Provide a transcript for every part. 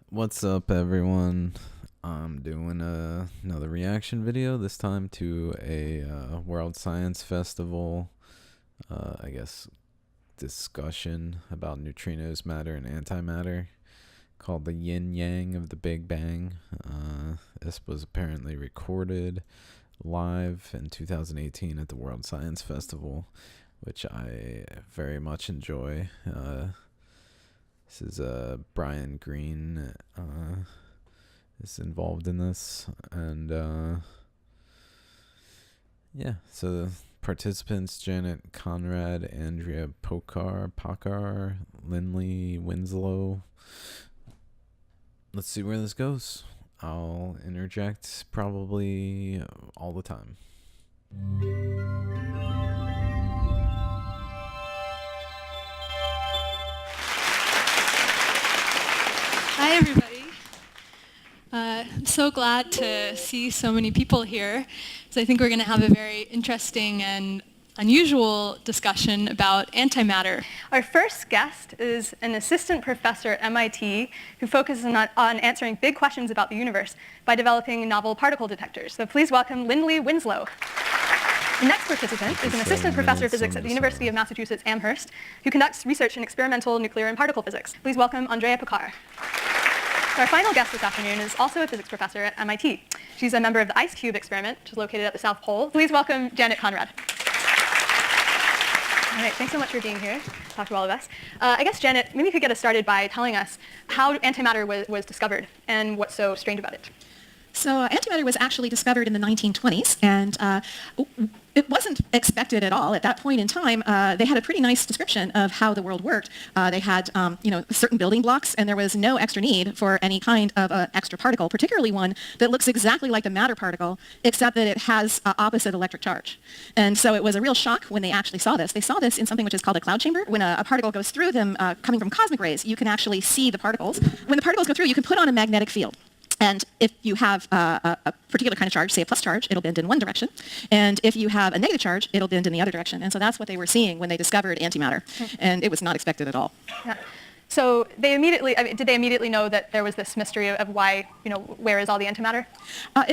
What's up, everyone? I'm doing another reaction video, this time to a World Science Festival, I guess, discussion about neutrinos, matter, and antimatter, called the Yin Yang of the Big Bang. This was apparently recorded live in 2018 at the World Science Festival, which I very much enjoy. This is Brian Greene is involved in this, and yeah. So the participants: Janet Conrad, Andrea Pocar, Lindley Winslow. Let's see where this goes. I'll interject probably all the time. Hi, everybody. I'm so glad to see so many people here. So I think we're going to have a very interesting and unusual discussion about antimatter. Our first guest is an assistant professor at MIT who focuses on answering big questions about the universe by developing novel particle detectors. So please welcome Lindley Winslow. The next participant is an assistant professor of physics at the University of Massachusetts Amherst who conducts research in experimental nuclear and particle physics. Please welcome Andrea Pocar. Our final guest this afternoon is also a physics professor at MIT. She's a member of the Ice Cube experiment, which is located at the South Pole. Please welcome Janet Conrad. All right, thanks so much for being here to talk to all of us. I guess, Janet, maybe you could get us started by telling us how antimatter was discovered and what's so strange about it. So antimatter was actually discovered in the 1920s, and it wasn't expected at all. At that point in time, they had a pretty nice description of how the world worked. They had certain building blocks, and there was no extra need for any kind of extra particle, particularly one that looks exactly like the matter particle, except that it has opposite electric charge. And so it was a real shock when they actually saw this. They saw this in something which is called a cloud chamber. When a particle goes through them, coming from cosmic rays, you can actually see the particles. When the particles go through, you can put on a magnetic field. And if you have a particular kind of charge, say a plus charge, it'll bend in one direction. And if you have a negative charge, it'll bend in the other direction. And so that's what they were seeing when they discovered antimatter. And it was not expected at all. Yeah. So they did they immediately know that there was this mystery of why, where is all the antimatter?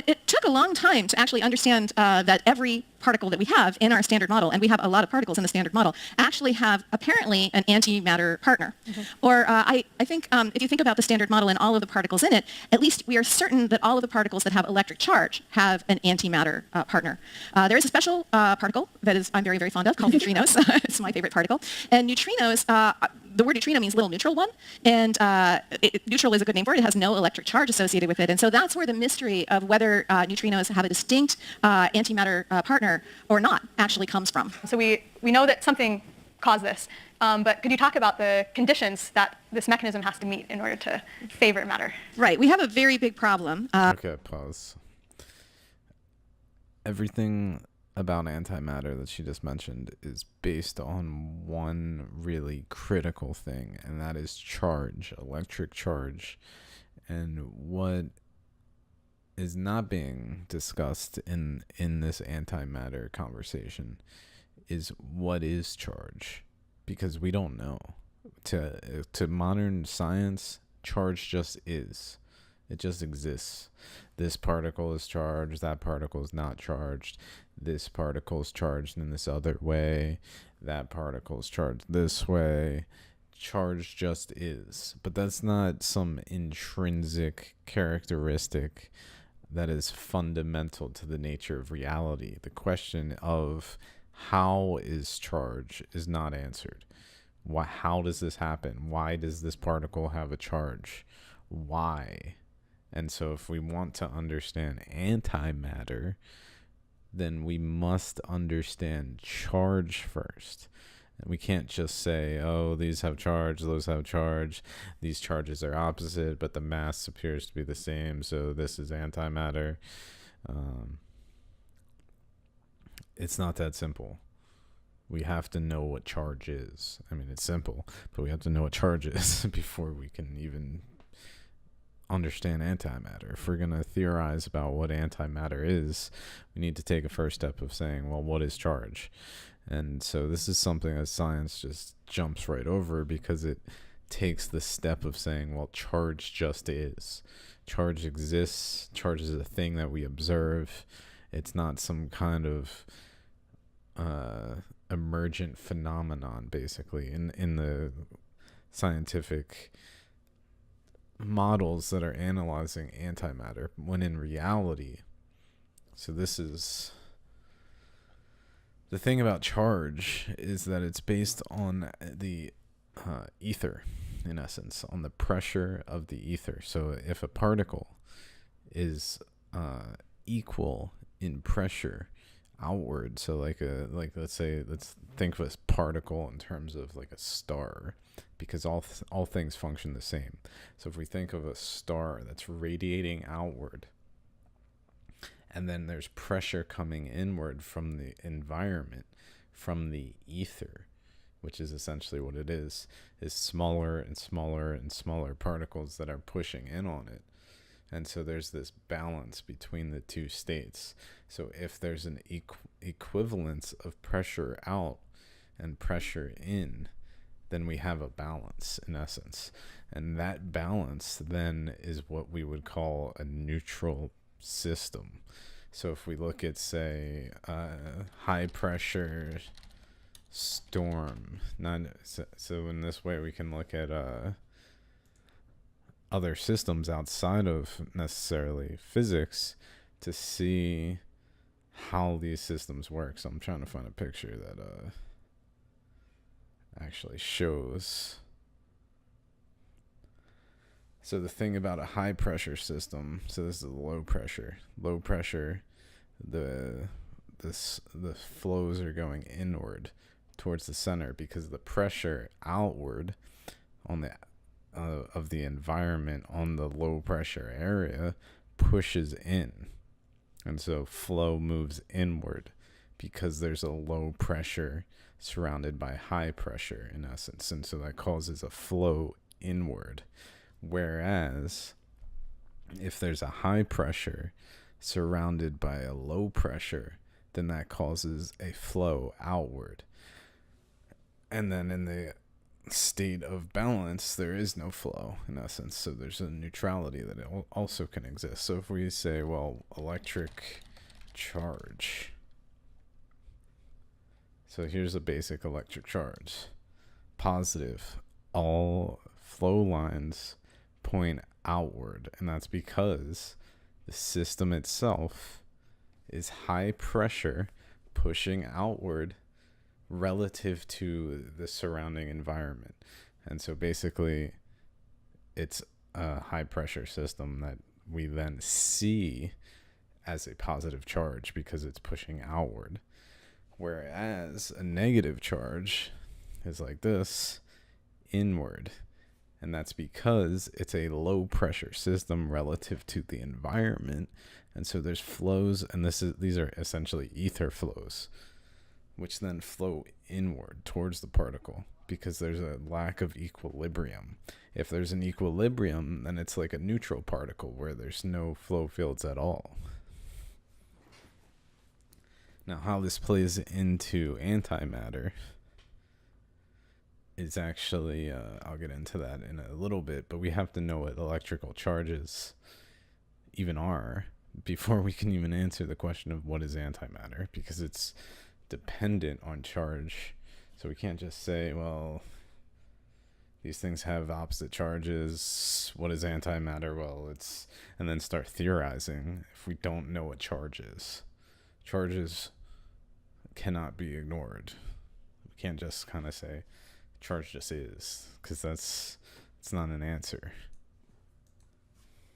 It took a long time to actually understand that every particle that we have in our standard model, and we have a lot of particles in the standard model, actually have apparently an antimatter partner. Or I think if you think about the standard model and all of the particles in it, at least we are certain that all of the particles that have electric charge have an antimatter partner. There is a special particle that I'm very, very fond of called neutrinos. It's my favorite particle. And neutrinos, the word neutrino means little neutral one, and neutral is a good name for it. It has no electric charge associated with it. And so that's where the mystery of whether neutrinos have a distinct antimatter partner or not actually comes from. So we know that something caused this, but could you talk about the conditions that this mechanism has to meet in order to favor matter? Right. We have a very big problem. Okay, pause. Everything about antimatter that she just mentioned is based on one really critical thing, and that is charge, electric charge. And what is not being discussed in this antimatter conversation is what is charge, because we don't know. To modern science, charge just is. It just exists. This particle is charged, that particle is not charged. This particle is charged in this other way, that particle is charged this way. Charge just is. But that's not some intrinsic characteristic that is fundamental to the nature of reality. The question of how is charge is not answered. How does this happen? Why does this particle have a charge? Why? And so if we want to understand antimatter, then we must understand charge first. And we can't just say, oh, these have charge, those have charge. These charges are opposite, but the mass appears to be the same, so this is antimatter. It's not that simple. We have to know what charge is. I mean, it's simple, but we have to know what charge is before we can even understand antimatter. If we're going to theorize about what antimatter is, we need to take a first step of saying, well, what is charge? And so this is something that science just jumps right over because it takes the step of saying, well, charge just is. Charge exists. Charge is a thing that we observe. It's not some kind of emergent phenomenon, basically, in the scientific models that are analyzing antimatter, when in reality, so this is the thing about charge, is that it's based on the ether, in essence, on the pressure of the ether. So if a particle is equal in pressure outward, so like let's think of a particle in terms of like a star, because all things function the same. So if we think of a star that's radiating outward, and then there's pressure coming inward from the environment, from the ether, which is essentially what it is smaller and smaller and smaller particles that are pushing in on it. And so there's this balance between the two states. So if there's an equivalence of pressure out and pressure in, then we have a balance, in essence. And that balance then is what we would call a neutral system. So if we look at, say, high pressure storm, so in this way we can look at other systems outside of necessarily physics to see how these systems work. So I'm trying to find a picture that actually shows. So the thing about a high pressure system, so this is low pressure. Low pressure, the flows are going inward towards the center, because the pressure outward on the of the environment on the low pressure area pushes in, and so flow moves inward because there's a low pressure surrounded by high pressure, in essence, and so that causes a flow inward. Whereas if there's a high pressure surrounded by a low pressure, then that causes a flow outward. And then in the state of balance, there is no flow, in essence, so there's a neutrality that also can exist. So if we say, well, electric charge, so here's a basic electric charge. Positive, all flow lines point outward, and that's because the system itself is high pressure pushing outward relative to the surrounding environment. And so basically it's a high pressure system that we then see as a positive charge because it's pushing outward, whereas a negative charge is like this, inward. And that's because it's a low pressure system relative to the environment. And so there's flows, and these are essentially ether flows, which then flow inward towards the particle because there's a lack of equilibrium. If there's an equilibrium, then it's like a neutral particle where there's no flow fields at all. Now, how this plays into antimatter is actually, I'll get into that in a little bit, but we have to know what electrical charges even are before we can even answer the question of what is antimatter, because it's dependent on charge. So we can't just say, well, these things have opposite charges. What is antimatter? Well, it's, and then start theorizing if we don't know what charge is. Charges cannot be ignored. We can't just kind of say charge just is, because it's not an answer.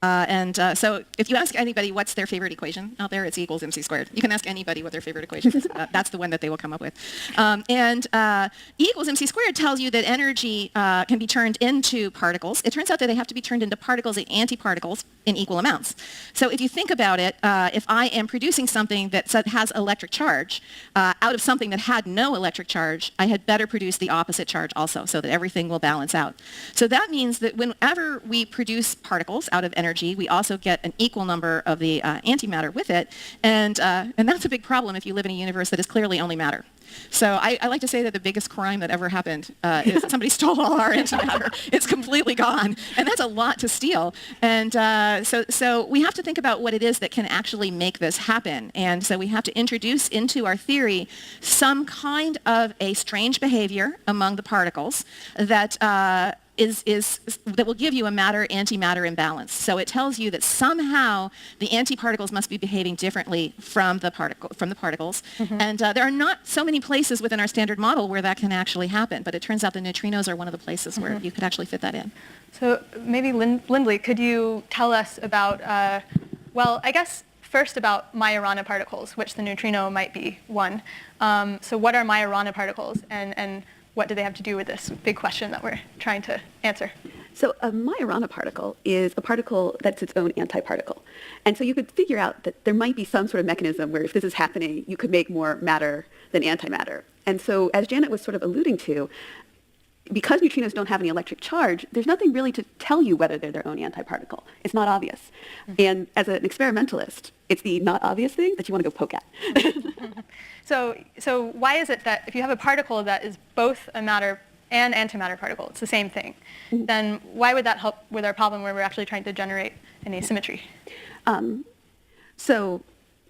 So if you ask anybody what's their favorite equation out there, it's E equals mc squared. You can ask anybody what their favorite equation is. That's the one that they will come up with. E equals mc squared tells you that energy can be turned into particles. It turns out that they have to be turned into particles and antiparticles in equal amounts. So if you think about it, if I am producing something that has electric charge out of something that had no electric charge, I had better produce the opposite charge also, so that everything will balance out. So that means that whenever we produce particles out of energy, we also get an equal number of the antimatter with it, and that's a big problem if you live in a universe that is clearly only matter. So I like to say that the biggest crime that ever happened is that somebody stole all our antimatter. It's completely gone, and that's a lot to steal. And so we have to think about what it is that can actually make this happen. And so we have to introduce into our theory some kind of a strange behavior among the particles that that will give you a matter-antimatter imbalance. So it tells you that somehow the antiparticles must be behaving differently from the particles. And there are not so many places within our standard model where that can actually happen, but it turns out the neutrinos are one of the places where you could actually fit that in. So maybe Lindley, could you tell us about, well, I guess first about Majorana particles, which the neutrino might be one. So what are Majorana particles, and what do they have to do with this big question that we're trying to answer? So a Majorana particle is a particle that's its own antiparticle. And so you could figure out that there might be some sort of mechanism where if this is happening, you could make more matter than antimatter. And so as Janet was sort of alluding to, because neutrinos don't have any electric charge, there's nothing really to tell you whether they're their own antiparticle. It's not obvious. And as an experimentalist, it's the not obvious thing that you want to go poke at. So why is it that if you have a particle that is both a matter and antimatter particle, it's the same thing, then why would that help with our problem where we're actually trying to generate an asymmetry?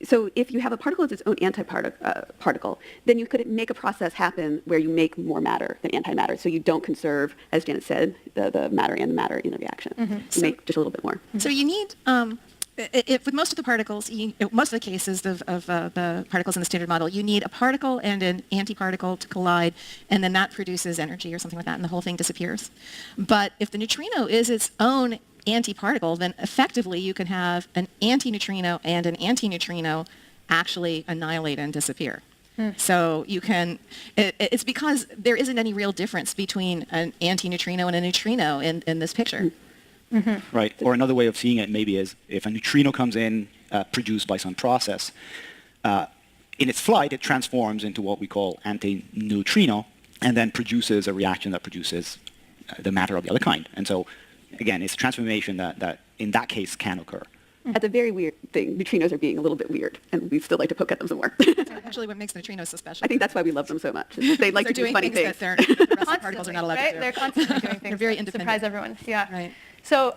So if you have a particle as its own antiparticle, then you could make a process happen where you make more matter than antimatter. So you don't conserve, as Janet said, the matter and the matter in the reaction. You make just a little bit more. So you need, with most of the particles, most of the cases of the particles in the standard model, you need a particle and an antiparticle to collide, and then that produces energy or something like that, and the whole thing disappears. But if the neutrino is its own antiparticle, then effectively you can have an antineutrino and an antineutrino actually annihilate and disappear. So you can, it's because there isn't any real difference between an antineutrino and a neutrino in this picture. Right, or another way of seeing it maybe is if a neutrino comes in produced by some process, in its flight it transforms into what we call antineutrino and then produces a reaction that produces the matter of the other kind. And so again, it's a transformation that in that case can occur. That's a very weird thing. Neutrinos are being a little bit weird, and we still like to poke at them some more. Actually, what makes neutrinos so special. I think that's why we love them so much. They like to do funny things. That the rest of the particles are not allowed to do. They're constantly doing things. They're very to independent. Surprise everyone. Yeah. Right. So,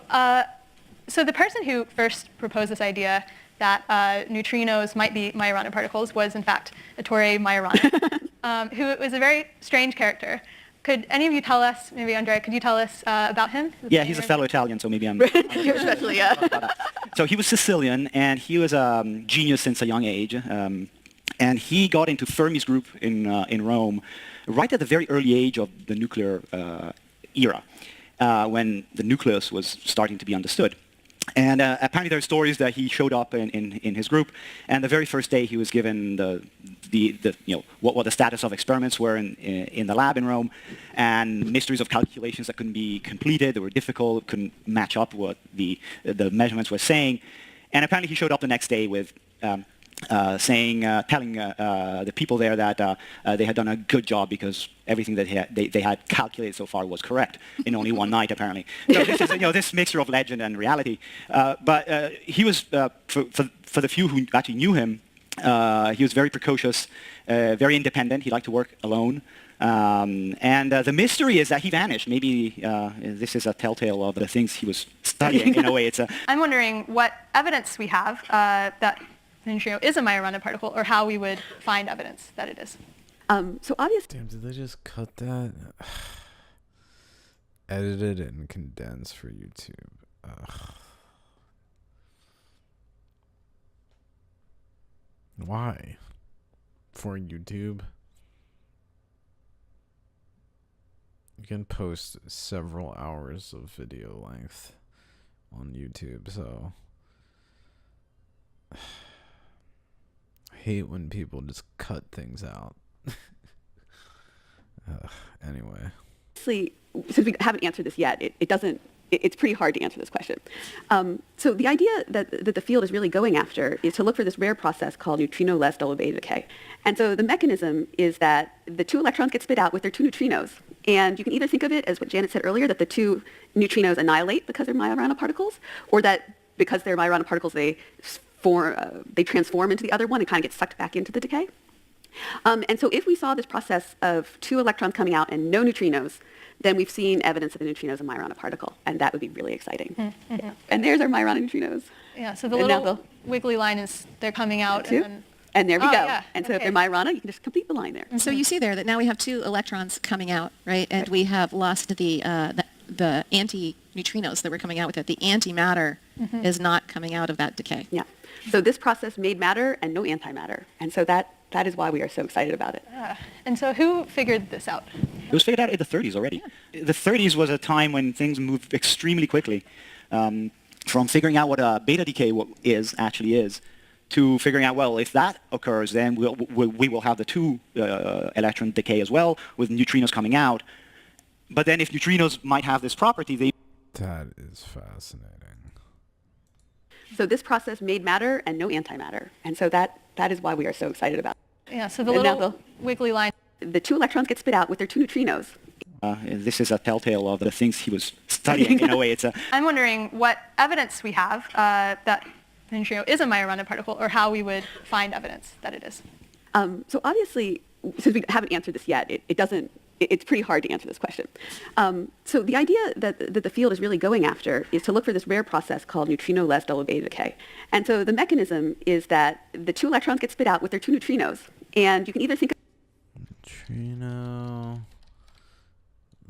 so the person who first proposed this idea that neutrinos might be Majorana particles was, in fact, Ettore Majorana, who was a very strange character. Could any of you tell us, maybe Andrea, could you tell us about him? Yeah, he's a fellow Italian, so maybe I'm... You especially, yeah. So he was Sicilian, and he was a genius since a young age. And he got into Fermi's group in Rome right at the very early age of the nuclear era, when the nucleus was starting to be understood. And apparently there are stories that he showed up in his group, and the very first day he was given what the status of experiments were in the lab in Rome, and mysteries of calculations that couldn't be completed, that were difficult, couldn't match up what the measurements were saying. And apparently he showed up the next day with telling the people there that they had done a good job because everything that they had calculated so far was correct in only one night, apparently. So this is this mixture of legend and reality. But he was, for the few who actually knew him, he was very precocious, very independent. He liked to work alone. And the mystery is that he vanished. Maybe this is a telltale of the things he was studying. In a way, I'm wondering what evidence we have that the neutrino is a Majorana particle, or how we would find evidence that it is. So obviously... Damn, did they just cut that? Edited and condensed for YouTube. Why? For YouTube? You can post several hours of video length on YouTube, so... I hate when people just cut things out. Anyway. Since we haven't answered this yet, it's pretty hard to answer this question. So the idea that the field is really going after is to look for this rare process called neutrino-less double beta decay. And so the mechanism is that the two electrons get spit out with their two neutrinos. And you can either think of it as what Janet said earlier, that the two neutrinos annihilate because they're Majorana particles, or that because they're Majorana particles, they transform into the other one and kind of get sucked back into the decay. And so if we saw this process of 2 electrons coming out and no neutrinos, then we've seen evidence of a neutrino is a Majorana particle, and that would be really exciting. Yeah. And there's our Majorana neutrinos. Yeah, so the And now little they'll- wiggly line is they're coming out. Too. And then, And there we Oh, go. yeah, And so if okay. they're Majorana, you can just complete the line there. So you see there that now we have 2 electrons coming out, right? And we have lost the anti-neutrinos that were coming out with it. The antimatter is not coming out of that decay. Yeah. So this process made matter and no antimatter. And so that is why we are so excited about it. and so who figured this out? It was figured out in the 30s already. The 30s was a time when things moved extremely quickly, from figuring out what a beta decay actually is, to figuring out, well, if that occurs, then we will have the 2 electron decay as well, with neutrinos coming out. But then if neutrinos might have this property, That is fascinating. So this process made matter and no antimatter. And so that is why we are so excited about it. Yeah, so the And now little wiggly line. The 2 electrons get spit out with their 2 neutrinos. this is a telltale of the things he was studying. In a way, it's a I'm wondering what evidence we have that the neutrino is a Majorana particle, or how we would find evidence that it is. So obviously, since we haven't answered this yet, it's pretty hard to answer this question. So the idea that the field is really going after is to look for this rare process called neutrino-less double beta decay. And so the mechanism is that the 2 electrons get spit out with their 2 neutrinos. And you can either think of Neutrino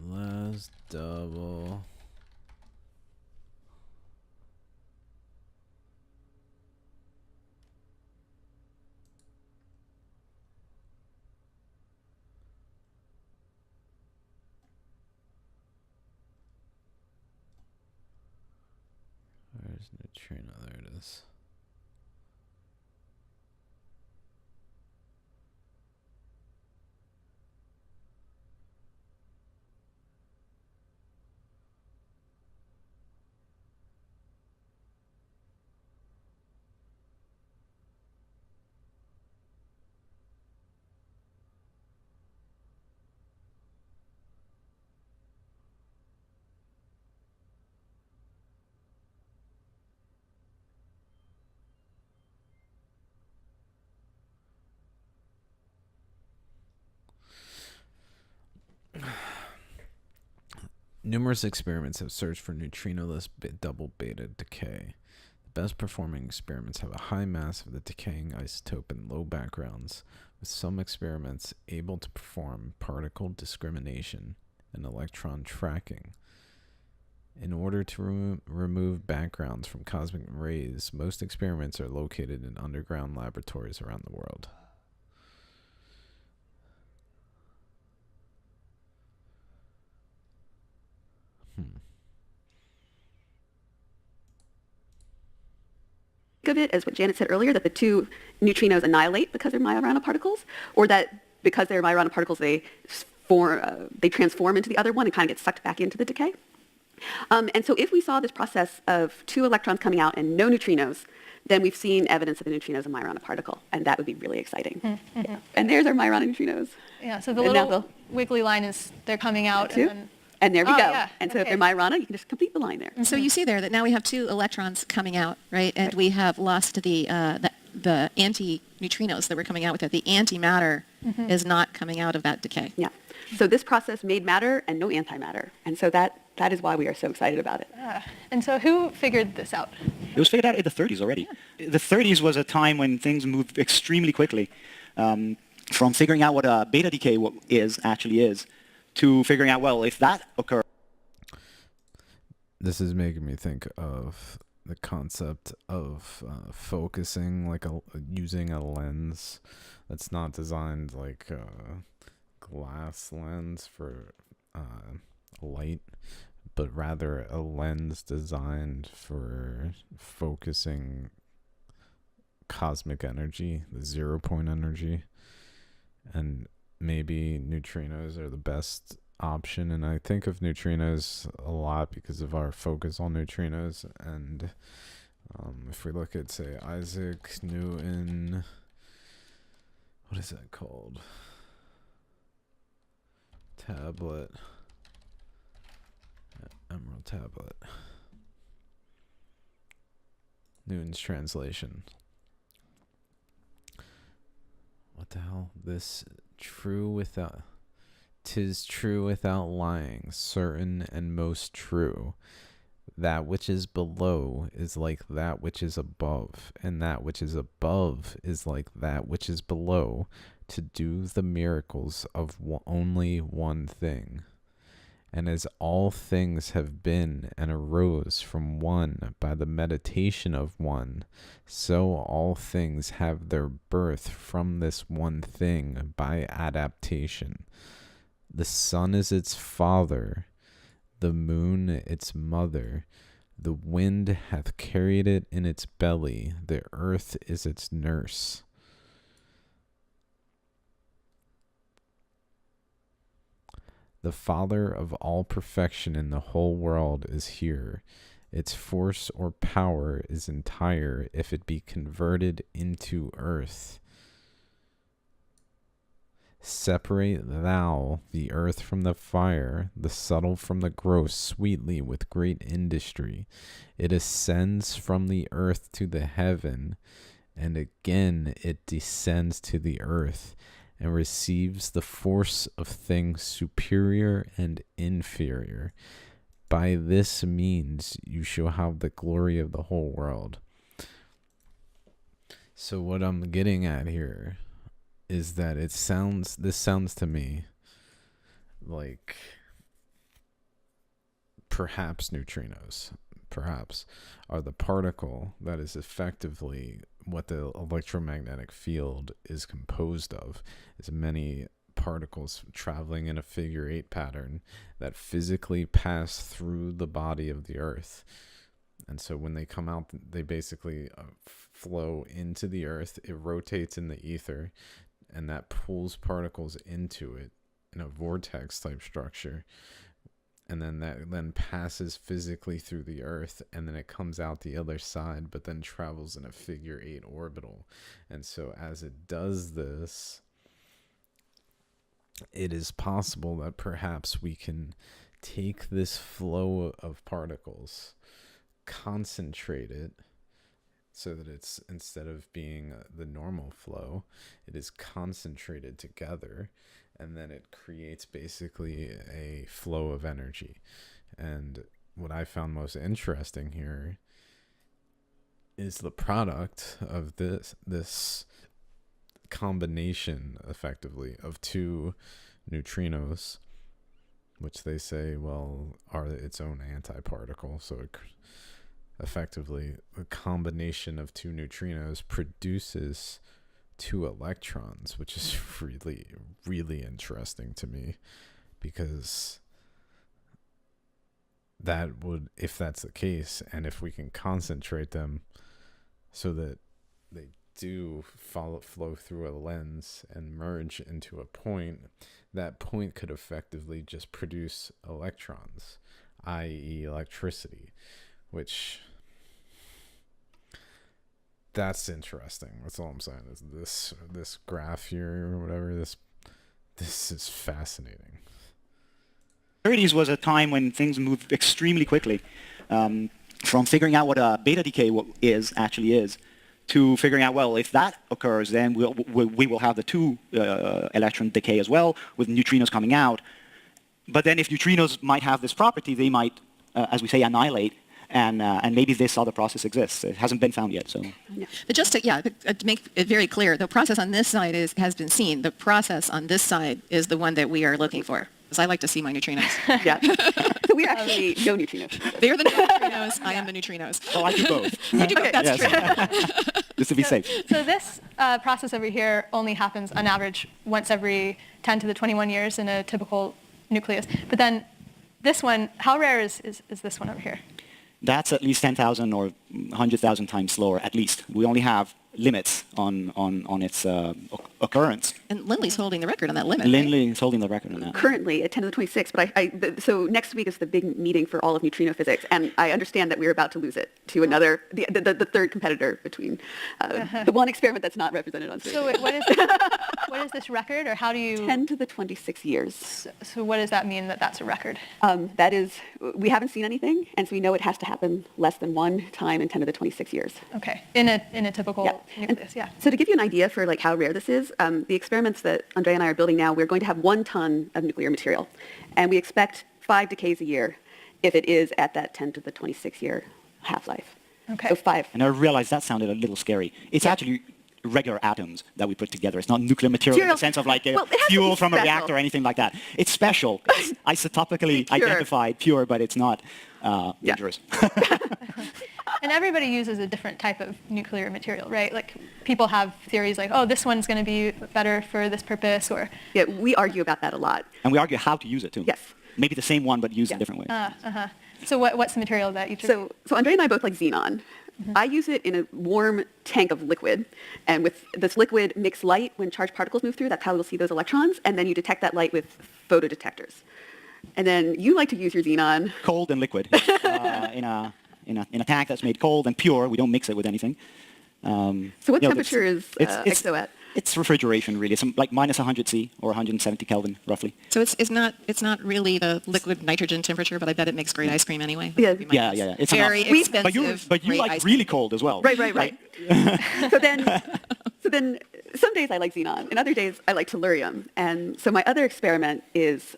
less double. Where's neutrino? There it is. Numerous experiments have searched for neutrinoless double beta decay. The best performing experiments have a high mass of the decaying isotope and low backgrounds, with some experiments able to perform particle discrimination and electron tracking. In order to remove backgrounds from cosmic rays, most experiments are located in underground laboratories around the world. of it as what Janet said earlier, that the 2 neutrinos annihilate because they're Majorana particles, or that because they're Majorana particles, they transform into the other one and kind of get sucked back into the decay. And so if we saw this process of 2 electrons coming out and no neutrinos, then we've seen evidence that the neutrino is a Majorana particle, and that would be really exciting. Yeah. And there's our Majorana neutrinos. Yeah, so the And now little wiggly line is they're coming out. Too. And then, And there we Oh, go. yeah, And so if okay. they're Majorana, you can just complete the line there. And so you see there that now we have 2 electrons coming out, right? And we have lost the anti-neutrinos that were coming out with it. The antimatter is not coming out of that decay. Yeah. So this process made matter and no antimatter. And so that is why we are so excited about it. and so who figured this out? It was figured out in the 30s already. The 30s was a time when things moved extremely quickly, from figuring out what a beta decay actually is, to figuring out, well, if that occurs. This is making me think of the concept of focusing, like using a lens that's not designed like a glass lens for light, but rather a lens designed for focusing cosmic energy, the 0-point energy. And maybe neutrinos are the best option, and I think of neutrinos a lot because of our focus on neutrinos. And if we look at, say, Isaac Newton, what is that called? Tablet. Emerald Tablet. Newton's translation. what the hell? This true without, 'tis true without lying, certain and most true. That which is below is like that which is above, and that which is above is like that which is below, to do the miracles of only one thing. And as all things have been and arose from one by the meditation of one, so all things have their birth from this one thing by adaptation. The sun is its father, the moon its mother, the wind hath carried it in its belly, the earth is its nurse. The Father of all perfection in the whole world is here. Its force or power is entire if it be converted into earth. Separate thou the earth from the fire, the subtle from the gross, sweetly with great industry. It ascends from the earth to the heaven, and again it descends to the earth, and receives the force of things superior and inferior. By this means you shall have the glory of the whole world. So what I'm getting at here is that this sounds to me like perhaps neutrinos, perhaps, are the particle that is effectively what the electromagnetic field is composed of. Is many particles traveling in a figure 8 pattern that physically pass through the body of the earth. And so when they come out, they basically flow into the earth. It rotates in the ether, and that pulls particles into it in a vortex type structure. And then that then passes physically through the earth, and then it comes out the other side, but then travels in a figure 8 orbital. And so as it does this, it is possible that perhaps we can take this flow of particles, concentrate it, so that it's, instead of being the normal flow, it is concentrated together, and then it creates basically a flow of energy. And what I found most interesting here is the product of this combination, effectively, of two neutrinos, which they say, well, are its own antiparticle. So it effectively, the combination of two neutrinos produces two electrons, which is really, really interesting to me, because that would, if that's the case, and if we can concentrate them so that they do flow through a lens and merge into a point, that point could effectively just produce electrons, i.e. electricity, which, that's interesting. That's all I'm saying. Is this graph here or whatever, this is fascinating. 30s was a time when things moved extremely quickly, from figuring out what a beta decay actually is, to figuring out, well, if that occurs, then we will have the two electron decay as well, with neutrinos coming out. But then if neutrinos might have this property, they might, as we say, annihilate. And maybe this other process exists. It hasn't been found yet. So, But just to make it very clear, the process on this side has been seen. The process on this side is the one that we are looking for. Because I like to see my neutrinos. Yeah. So we're actually no neutrinos. They're the neutrinos. I am the neutrinos. oh, I do both. You do both. That's true. Just to be safe. So this process over here only happens on average once every 10 to the 21 years in a typical nucleus. But then this one, how rare is this one over here? That's at least 10,000 or 100,000 times slower, at least. We only have limits on its occurrence. And Lindley's holding the record on that limit. Lindley is holding the record on that. Currently at 10 to the 26th, but so next week is the big meeting for all of neutrino physics, and I understand that we're about to lose it to another, the third competitor between the one experiment that's not represented on stage. So what is this record, or how do you... 10 to the 26 years. So what does that mean, that that's a record? That is, we haven't seen anything, and so we know it has to happen less than one time in 10 to the 26 years. Okay, in a typical nucleus, yeah. So to give you an idea for like how rare this is, the experiments that Andrea and I are building now, we're going to have 1 ton of nuclear material. And we expect 5 decays a year if it is at that 10 to the 26-year half-life. Okay. So 5. And I realized that sounded a little scary. It's actually regular atoms that we put together. It's not nuclear material in the sense of like fuel from a reactor or anything like that. It's special. It's isotopically identified, pure, but it's not dangerous. And everybody uses a different type of nuclear material, right? Like people have theories like, oh, this one's going to be better for this purpose, or... Yeah, we argue about that a lot. And we argue how to use it too. Yes. Maybe the same one, but used a different way. So what's the material that each of you... So Andrea and I both like xenon. I use it in a warm tank of liquid, and with this liquid mix light when charged particles move through. That's how you'll see those electrons, and then you detect that light with photodetectors. And then you like to use your xenon Cold and liquid in a tank that's made cold and pure. We don't mix it with anything. So what temperature is XO at? It's refrigeration, really. It's like minus 100 C or 170 Kelvin, roughly. So it's not really the liquid nitrogen temperature, but I bet it makes great ice cream anyway. Yeah. Yeah. It's very expensive. But you like really cold as well. Right. so then some days I like xenon, and other days I like tellurium. And so my other experiment is,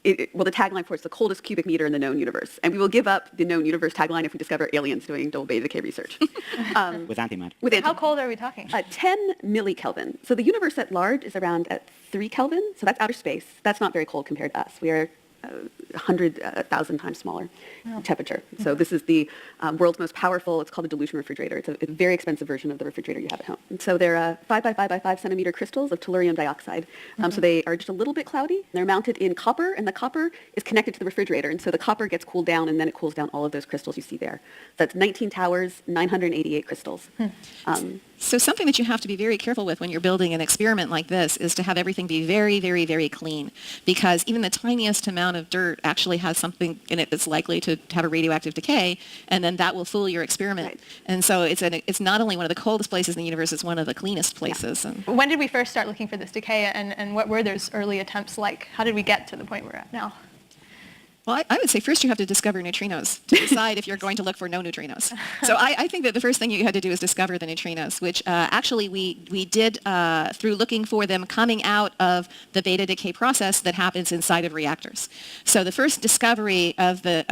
the tagline for it's the coldest cubic meter in the known universe. And we will give up the known universe tagline if we discover aliens doing double beta decay research. With antimatter. How cold are we talking? 10 millikelvin. So the universe at large is around at 3 Kelvin. So that's outer space. That's not very cold compared to us. We are 100,000 times smaller temperature. So this is the world's most powerful, it's called a dilution refrigerator. It's a very expensive version of the refrigerator you have at home. And so they're 5 by 5 by 5 centimeter crystals of tellurium dioxide. So they are just a little bit cloudy. They're mounted in copper, and the copper is connected to the refrigerator. And so the copper gets cooled down, and then it cools down all of those crystals you see there. That's 19 towers, 988 crystals. So something that you have to be very careful with when you're building an experiment like this is to have everything be very, very, very clean, because even the tiniest amount of dirt actually has something in it that's likely to have a radioactive decay, and then that will fool your experiment. Right. And so it's not only one of the coldest places in the universe, it's one of the cleanest places. And When did we first start looking for this decay, and what were those early attempts like? How did we get to the point we're at now? well, I would say first you have to discover neutrinos to decide if you're going to look for no neutrinos. So I think that the first thing you had to do is discover the neutrinos, which actually we did through looking for them coming out of the beta decay process that happens inside of reactors. So the first discovery of the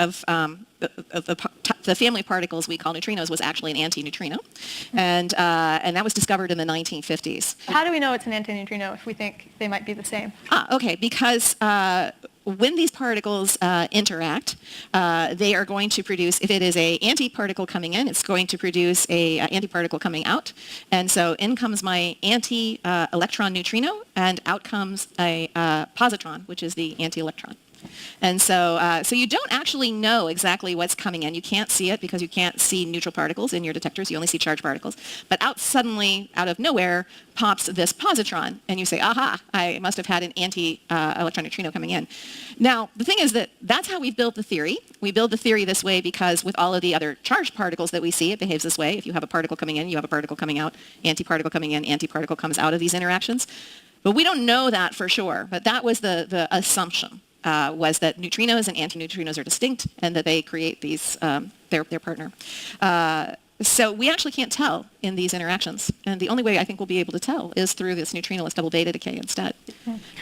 family of particles we call neutrinos was actually an antineutrino, and that was discovered in the 1950s. How do we know it's an antineutrino if we think they might be the same? Okay, because when these particles interact, they are going to produce, if it is an antiparticle coming in, it's going to produce a antiparticle coming out. And so in comes my anti-electron neutrino, and out comes a positron, which is the anti-electron. And so you don't actually know exactly what's coming in. You can't see it because you can't see neutral particles in your detectors. You only see charged particles. But suddenly, out of nowhere, pops this positron. And you say, aha, I must have had an anti-electron neutrino coming in. Now, the thing is that's how we've built the theory. We build the theory this way because with all of the other charged particles that we see, it behaves this way. If you have a particle coming in, you have a particle coming out, antiparticle coming in, antiparticle comes out of these interactions. But we don't know that for sure. But that was the assumption. Was that neutrinos and antineutrinos are distinct and that they create these their partner. So we actually can't tell in these interactions. And the only way I think we'll be able to tell is through this neutrinoless double beta decay instead.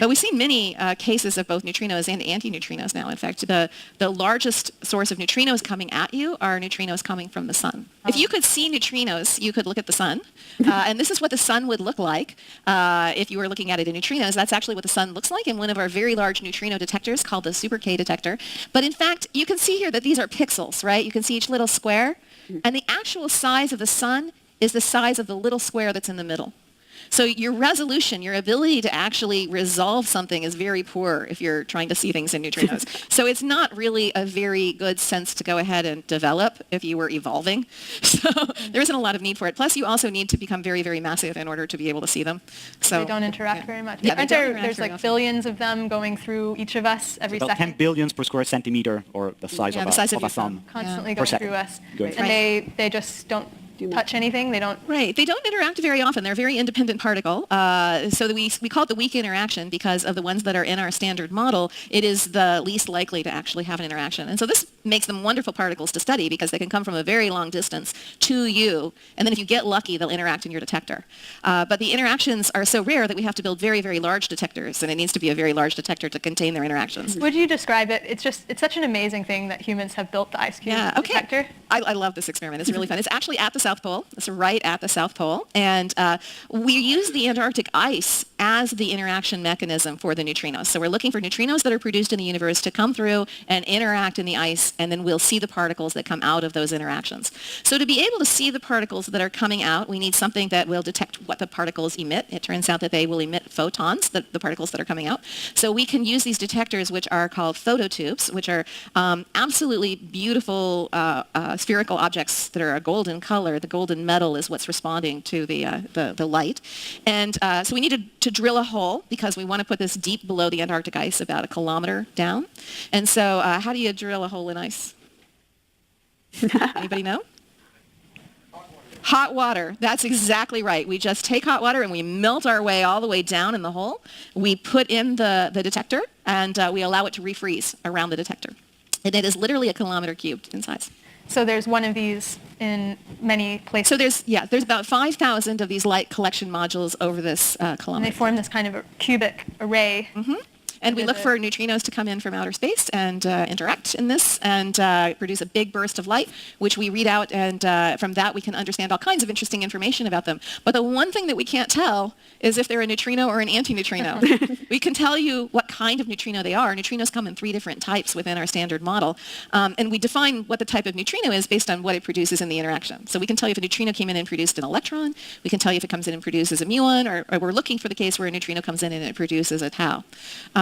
But we've seen many cases of both neutrinos and antineutrinos now. In fact, the largest source of neutrinos coming at you are neutrinos coming from the sun. If you could see neutrinos, you could look at the sun. And this is what the sun would look like if you were looking at it in neutrinos. That's actually what the sun looks like in one of our very large neutrino detectors called the Super K detector. But in fact, you can see here that these are pixels, right? You can see each little square. And the actual size of the sun is the size of the little square that's in the middle. So your resolution, your ability to actually resolve something is very poor if you're trying to see things in neutrinos. So it's not really a very good sense to go ahead and develop if you were evolving. So there isn't a lot of need for it. Plus, you also need to become very, very massive in order to be able to see them. So they don't interact very much. Yeah, Aren't there's like billions of them going through each of us every about second? 10 billions per square centimeter, or the size of a thumb. Constantly Per going second. through us. Going And they just don't touch anything? They don't... Right. They don't interact very often. They're a very independent particle. So we call it the weak interaction because of the ones that are in our standard model. It is the least likely to actually have an interaction. And so this makes them wonderful particles to study because they can come from a very long distance to you, and then if you get lucky, they'll interact in your detector. But the interactions are so rare that we have to build very, very large detectors, and it needs to be a very large detector to contain their interactions. Would you describe it? It's such an amazing thing that humans have built the ice cube detector. I love this experiment. It's really fun. It's actually at the South Pole. It's right at the South Pole. And we use the Antarctic ice as the interaction mechanism for the neutrinos. So we're looking for neutrinos that are produced in the universe to come through and interact in the ice, and then we'll see the particles that come out of those interactions. So to be able to see the particles that are coming out, we need something that will detect what the particles emit. It turns out that they will emit photons, the particles that are coming out. So we can use these detectors, which are called phototubes, which are absolutely beautiful spherical objects that are a golden color. The golden metal is what's responding to the light. And so we need to drill a hole because we want to put this deep below the Antarctic ice, about a kilometer down. And so how do you drill a hole in ice? Anybody know? Hot water. That's exactly right. We just take hot water and we melt our way all the way down in the hole. We put in the detector and we allow it to refreeze around the detector. And it is literally a kilometer cubed in size. So there's one of these in many places. So there's about 5,000 of these light collection modules over this kilometer. And they form this kind of a cubic array. Mm-hmm. And we look for neutrinos to come in from outer space and interact in this and produce a big burst of light, which we read out, and from that we can understand all kinds of interesting information about them. But the one thing that we can't tell is if they're a neutrino or an antineutrino. We can tell you what kind of neutrino they are. Neutrinos come in 3 different types within our standard model, and we define what the type of neutrino is based on what it produces in the interaction. So we can tell you if a neutrino came in and produced an electron, we can tell you if it comes in and produces a muon, or we're looking for the case where a neutrino comes in and it produces a tau.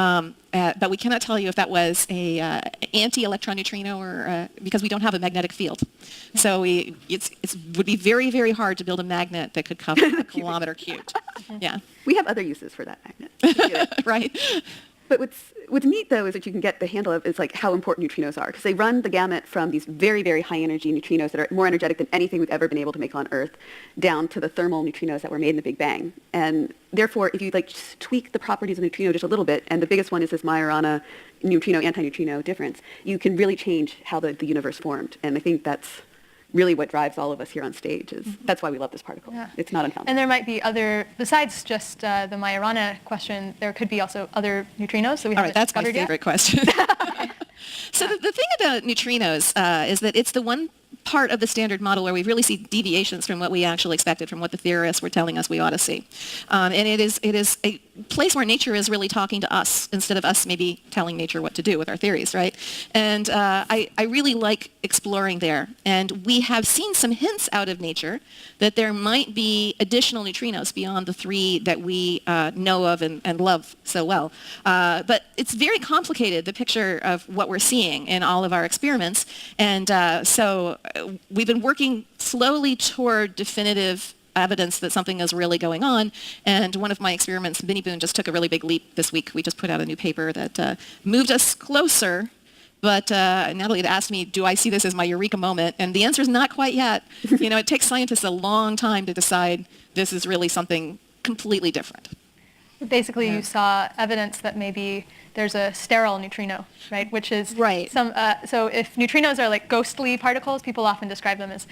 But we cannot tell you if that was a anti-electron neutrino or because we don't have a magnetic field. So it would be very, very hard to build a magnet that could cover a kilometer cubed. Yeah. We have other uses for that magnet. Right. But what's neat, though, is that you can get the handle of is like how important neutrinos are, because they run the gamut from these very, very high-energy neutrinos that are more energetic than anything we've ever been able to make on Earth, down to the thermal neutrinos that were made in the Big Bang. And therefore, if you just tweak the properties of a neutrino just a little bit, and the biggest one is this Majorana neutrino-antineutrino difference, you can really change how the universe formed. And I think that's really what drives all of us here on stage. That's why we love this particle. Yeah. It's not uncommon. And there might be other, besides just the Majorana question, there could be also other neutrinos that we haven't that's my discovered favorite question. So the thing about neutrinos is that it's the one part of the standard model where we really see deviations from what we actually expected, from what the theorists were telling us we ought to see. And it is a place where nature is really talking to us instead of us maybe telling nature what to do with our theories, right? And I really like exploring there. And we have seen some hints out of nature that there might be additional neutrinos beyond the 3 that we know of and love so well. But it's very complicated, the picture of what we're seeing in all of our experiments. And so we've been working slowly toward definitive evidence that something is really going on. And one of my experiments, Minnie Boone, just took a really big leap this week. We just put out a new paper that moved us closer. But Natalie had asked me, do I see this as my eureka moment? And the answer is not quite yet. It takes scientists a long time to decide this is really something completely different. Basically, you saw evidence that maybe there's a sterile neutrino, right? Which is right. So if neutrinos are like ghostly particles, people often describe them as,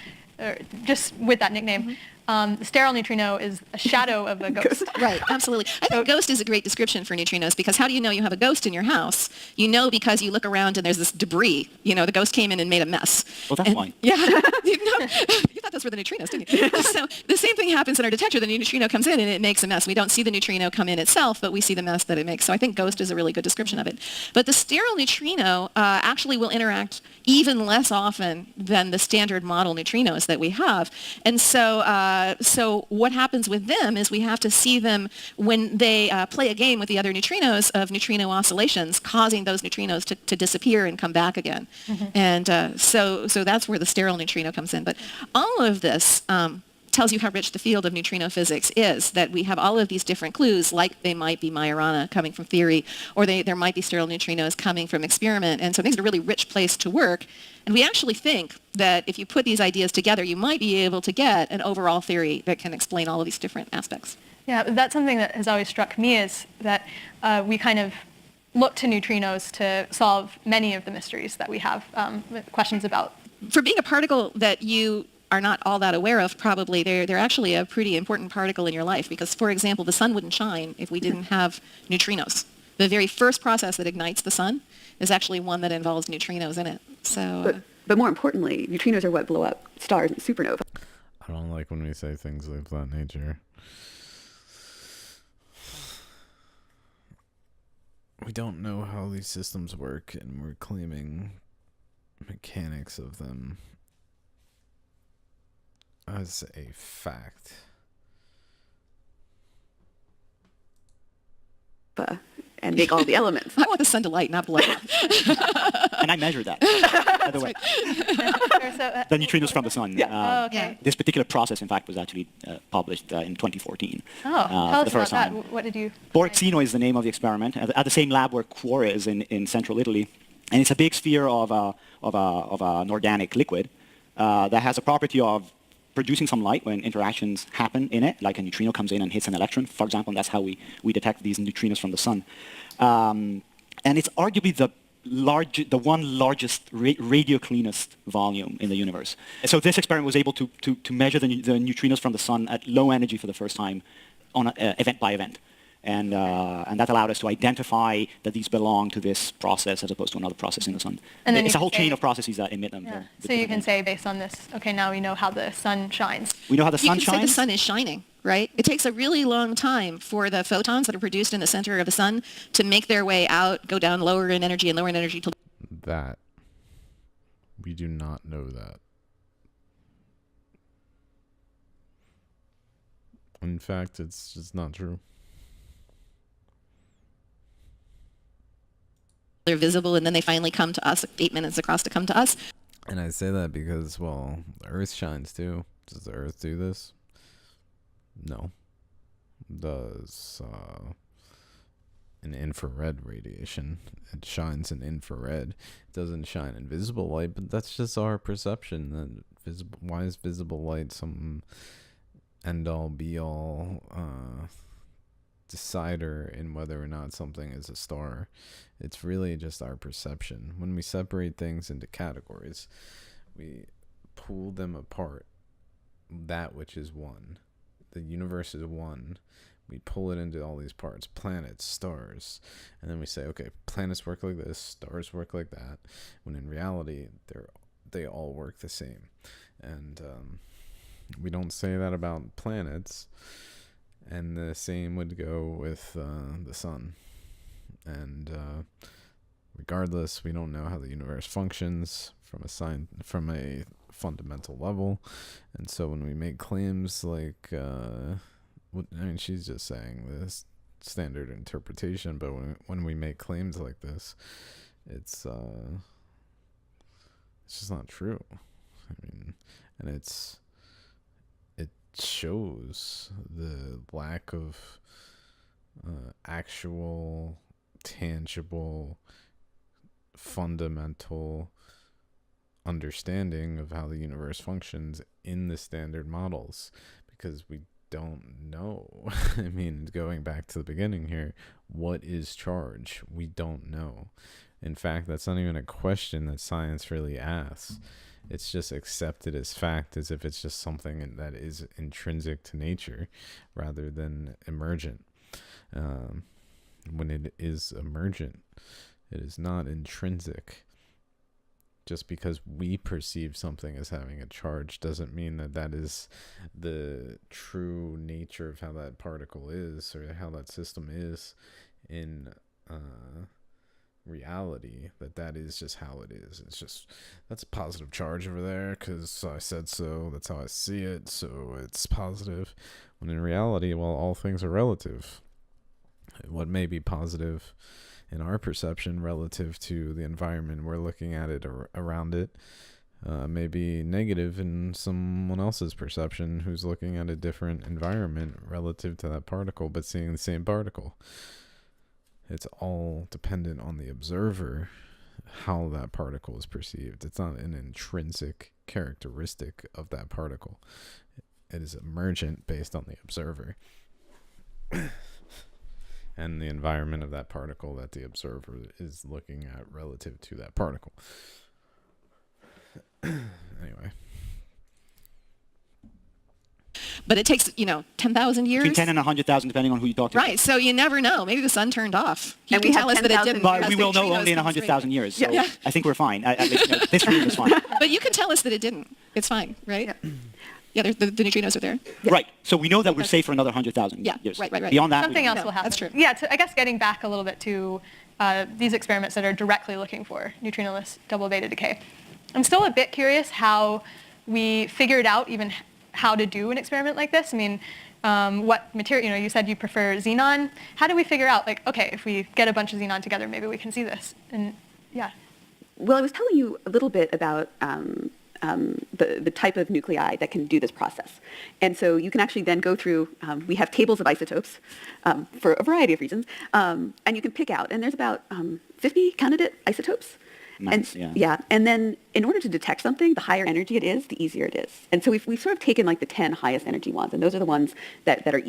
just with that nickname. Mm-hmm. The sterile neutrino is a shadow of a ghost. Right, absolutely. I think ghost is a great description for neutrinos because how do you know you have a ghost in your house? You know because you look around and there's this debris. The ghost came in and made a mess. Well, that's fine. Yeah. You thought those were the neutrinos, didn't you? So the same thing happens in our detector. The neutrino comes in and it makes a mess. We don't see the neutrino come in itself, but we see the mess that it makes. So I think ghost is a really good description of it. But the sterile neutrino actually will interact even less often than the standard model neutrinos that we have. And so what happens with them is we have to see them when they play a game with the other neutrinos of neutrino oscillations, causing those neutrinos to disappear and come back again. Mm-hmm. And so that's where the sterile neutrino comes in. But all of this tells you how rich the field of neutrino physics is, that we have all of these different clues, like they might be Majorana coming from theory, or there might be sterile neutrinos coming from experiment. And so it makes it a really rich place to work. And we actually think that if you put these ideas together, you might be able to get an overall theory that can explain all of these different aspects. Yeah, that's something that has always struck me is that we kind of look to neutrinos to solve many of the mysteries that we have questions about. For being a particle that you are not all that aware of, probably, they're actually a pretty important particle in your life because, for example, the sun wouldn't shine if we didn't have neutrinos. The very first process that ignites the sun is actually one that involves neutrinos in it. So, but more importantly, neutrinos are what blow up stars and supernovae. I don't like when we say things of that nature. We don't know how these systems work, and we're claiming mechanics of them as a fact. And make all the elements. I want the sun to light, not blow up. And I measured that, by the way. The neutrinos from the sun. Yeah. Okay. This particular process, in fact, was actually published in 2014. Tell us the first about time. that. What did you... Borexino is the name of the experiment, at the same lab where Quora is in central Italy. And it's a big sphere of an organic liquid that has a property of producing some light when interactions happen in it, like a neutrino comes in and hits an electron, for example, and that's how we detect these neutrinos from the sun. And it's arguably the one largest radio cleanest volume in the universe. So this experiment was able to measure the neutrinos from the sun at low energy for the first time on event by event. And that allowed us to identify that these belong to this process as opposed to another process in the sun. And then it's a whole chain of processes that emit them. Yeah. So you can say, based on this, okay, now we know how the sun shines. We know how the sun You can say shines. the sun is shining, right? It takes a really long time for the photons that are produced in the center of the sun to make their way out, go down lower in energy and lower in energy till... That. We do not know that. In fact, it's just not true. They're visible, and then they finally come to us, 8 minutes across to come to us. And I say that because, well, the Earth shines too. Does the Earth do this? No. Does an infrared radiation. It shines in infrared. It doesn't shine in visible light, but that's just our perception. That why is visible light some end-all, be-all decider in whether or not something is a star? It's really just our perception. When we separate things into categories, we pull them apart. That which is one. The universe is one. We pull it into all these parts, planets, stars, and then we say, okay, planets work like this, stars work like that, when in reality, they all work the same. And we don't say that about planets, and the same would go with the sun. And regardless, we don't know how the universe functions from a fundamental level, and so when we make claims like I mean, she's just saying this standard interpretation, but when we make claims like this, it's just not true. I mean, and it shows the lack of actual, tangible, fundamental understanding of how the universe functions in the standard models, because we don't know. I mean, going back to the beginning here, what is charge? We don't know. In fact, that's not even a question that science really asks. It's just accepted as fact, as if it's just something that is intrinsic to nature rather than emergent. When it is emergent, it is not intrinsic. Just because we perceive something as having a charge doesn't mean that that is the true nature of how that particle is, or how that system is in reality. That is just how it is. It's just, that's a positive charge over there because I said so, that's how I see it, so it's positive. When in reality, well, all things are relative. What may be positive in our perception relative to the environment we're looking at it around it may be negative in someone else's perception who's looking at a different environment relative to that particle but seeing the same particle. It's all dependent on the observer how that particle is perceived. It's not an intrinsic characteristic of that particle. It is emergent based on the observer. and the environment of that particle that the observer is looking at relative to that particle. Anyway. But it takes, 10,000 years. Between 10 and 100,000, depending on who you talk to. Right, so you never know. Maybe the sun turned off. You And can we tell have us that it 10,000 didn't. But because we the will know neutrinos only in come 100,000 years. So Yeah. I think we're fine. At least, this room is fine. But you can tell us that it didn't. It's fine, right? Yeah. Yeah, the neutrinos are there. Right. So we know that we're safe for another 100,000 Yeah, years. right. Beyond that, Something we else No, will happen. that's true. Yeah, I guess getting back a little bit to these experiments that are directly looking for neutrinoless double beta decay. I'm still a bit curious how we figured out even how to do an experiment like this. I mean, what material, you said you prefer xenon. How do we figure out, okay, if we get a bunch of xenon together, maybe we can see this? And yeah. Well, I was telling you a little bit about the type of nuclei that can do this process. And so you can actually then go through, we have tables of isotopes for a variety of reasons, and you can pick out, and there's about 50 candidate isotopes. Nice, And, yeah. and then in order to detect something, the higher energy it is, the easier it is. And so we've sort of taken the 10 highest energy ones, and those are the ones that are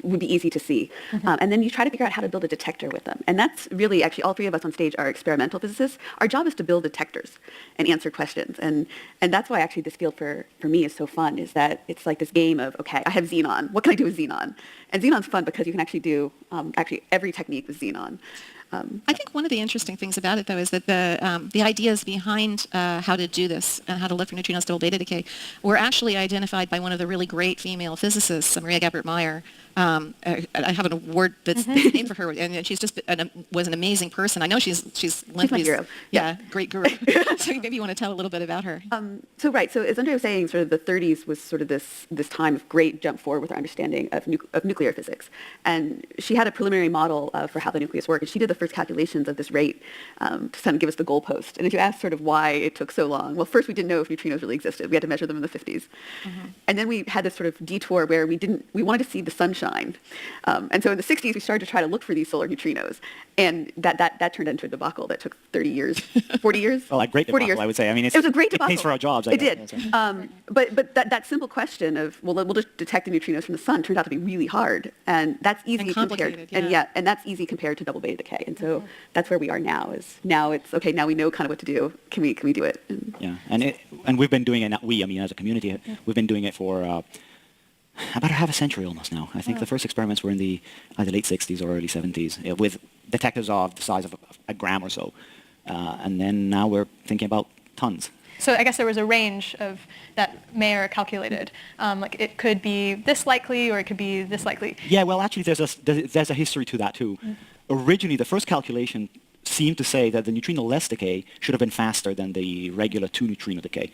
would be easy to see. And then you try to figure out how to build a detector with them. And that's really, actually, all three of us on stage are experimental physicists. Our job is to build detectors and answer questions. And that's why actually this field for me is so fun, is that it's like this game of, okay, I have xenon. What can I do with xenon? And xenon's fun because you can actually do every technique with xenon. I think one of the interesting things about it, though, is that the ideas behind how to do this and how to look for neutrinos double beta decay were actually identified by one of the really great female physicists, Maria Geppert-Meyer. I have an award that's named for her, and she's just was an amazing person. I know she's Lindley's hero. Yeah, great guru. So maybe you want to tell a little bit about her. So as Andrea was saying, sort of the 30s was sort of this time of great jump forward with our understanding of nuclear physics. And she had a preliminary model for how the nucleus worked, and she did the first calculations of this rate to kind of give us the goalpost. And if you ask sort of why it took so long, well, first we didn't know if neutrinos really existed. We had to measure them in the 50s. And then we had this sort of detour where we wanted to see the sunshine. And so in the 60s, we started to try to look for these solar neutrinos. And that turned into a debacle that took 30 years, 40 years? Well, a great 40 debacle, years. I would say. I mean, it was a great it debacle. pays for our jobs. I It guess. did. But that simple question of, well, we'll just detect the neutrinos from the sun turned out to be really hard. And that's easy And complicated, compared. And that's easy compared to double beta decay. And so that's where we are now. Now it's, okay, now we know kind of what to do. Can we do it? Yeah, and we've been doing it, as a community, we've been doing it for about half a century almost now. I think the first experiments were in the either late 60s or early 70s with detectors of the size of a gram or so. And then now we're thinking about tons. So I guess there was a range of that Mayer calculated. It could be this likely or it could be this likely. Yeah, well, actually, there's a history to that too. Originally, the first calculation seemed to say that the neutrino-less decay should have been faster than the regular 2-neutrino decay.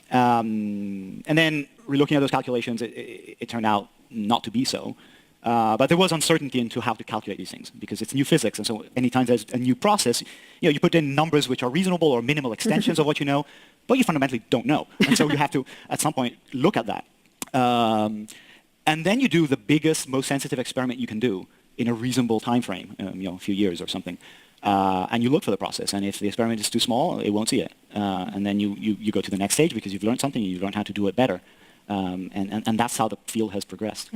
And then, relooking at those calculations, it turned out not to be so. But there was uncertainty into how to calculate these things because it's new physics, and so anytime there's a new process, you put in numbers which are reasonable or minimal extensions of what you know, but you fundamentally don't know, and so you have to, at some point, look at that. And then you do the biggest, most sensitive experiment you can do in a reasonable time frame, a few years or something. And you look for the process, and if the experiment is too small, it won't see it. And then you go to the next stage because you've learned something, you've learned how to do it better. And that's how the field has progressed.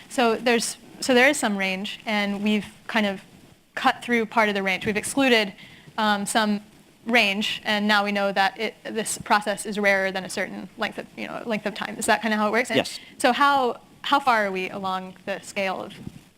So there is some range, and we've kind of cut through part of the range. We've excluded some range, and now we know that this process is rarer than a certain length of time. Is that kind of how it works? Yes. So how far are we along the scale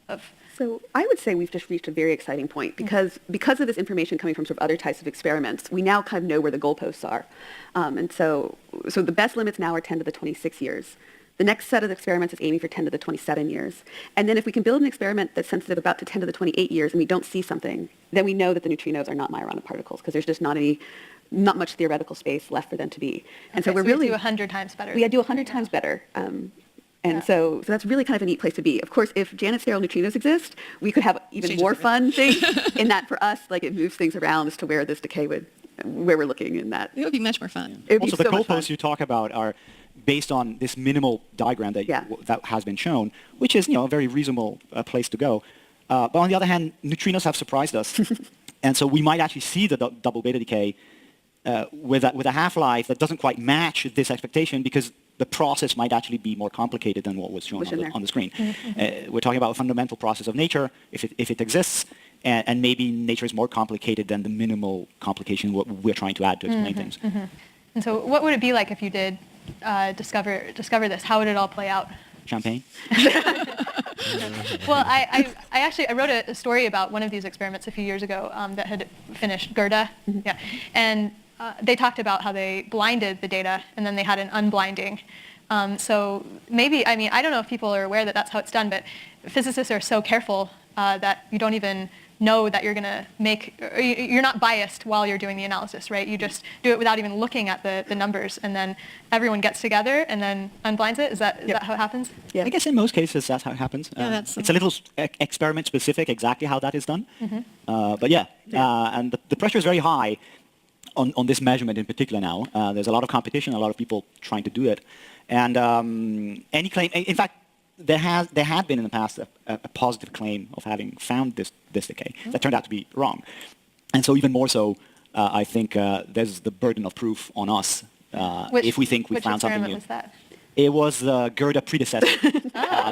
of So I would say we've just reached a very exciting point because of this information coming from sort of other types of experiments, we now kind of know where the goalposts are. And so the best limits now are 10 to the 26 years. The next set of experiments is aiming for 10 to the 27 years. And then if we can build an experiment that's sensitive about to 10 to the 28 years and we don't see something, then we know that the neutrinos are not Majorana particles because there's just not much theoretical space left for them to be. And so we're really do 100 times better. We do 100 times better. So that's really kind of a neat place to be. Of course, if Janet sterile neutrinos exist, we could have even more fun things in that for us, it moves things around as to where this decay where we're looking in that. It would be much more fun. It would Also, be the so much fun. goalposts you talk about are based on this minimal diagram that has been shown, which is a very reasonable place to go. But on the other hand, neutrinos have surprised us, and so we might actually see the double beta decay with a half-life that doesn't quite match this expectation because the process might actually be more complicated than what was shown on the screen. We're talking about a fundamental process of nature, if it exists, and maybe nature is more complicated than the minimal complication what we're trying to add to explain things. And so what would it be like if you did discover this? How would it all play out? Champagne? Well, I wrote a story about one of these experiments a few years ago that had finished, Gerda, yeah, and they talked about how they blinded the data and then they had an unblinding. So maybe, I mean, I don't know if people are aware that that's how it's done, but physicists are so careful that you don't even know that you're going to you're not biased while you're doing the analysis, right? You just do it without even looking at the numbers, and then everyone gets together and then unblinds it. Is that how it happens? Yeah. I guess in most cases that's how it happens. It's a little experiment specific exactly how that is done. But yeah, and the pressure is very high on this measurement in particular now. There's a lot of competition, a lot of people trying to do it. And any claim, in fact, there had been in the past a positive claim of having found this decay that turned out to be wrong. And so even more so, I think there's the burden of proof on us if we think we found something new. Which experiment was that? It was the Gerda predecessor,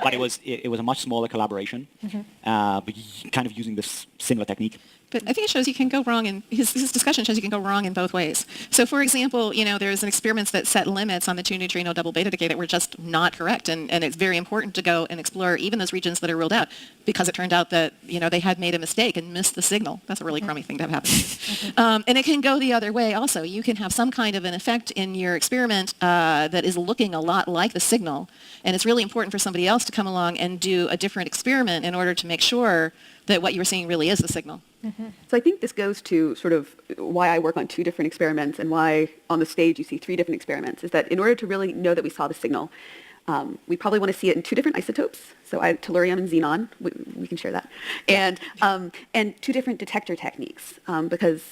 but it was a much smaller collaboration, but kind of using this similar technique. But I think it shows you can go wrong, and his discussion shows you can go wrong in both ways. So for example, there's an experiment that set limits on the 2-neutrino double beta decay that were just not correct, and it's very important to go and explore even those regions that are ruled out, because it turned out that they had made a mistake and missed the signal. That's a really crummy thing to have happen. And it can go the other way also. You can have some kind of an effect in your experiment that is looking a lot like the signal, and it's really important for somebody else to come along and do a different experiment in order to make sure that what you were seeing really is the signal. So I think this goes to sort of why I work on 2 different experiments and why on the stage you see 3 different experiments, is that in order to really know that we saw the signal, we probably want to see it in 2 different isotopes. So tellurium and xenon, we can share that. And 2 different detector techniques, because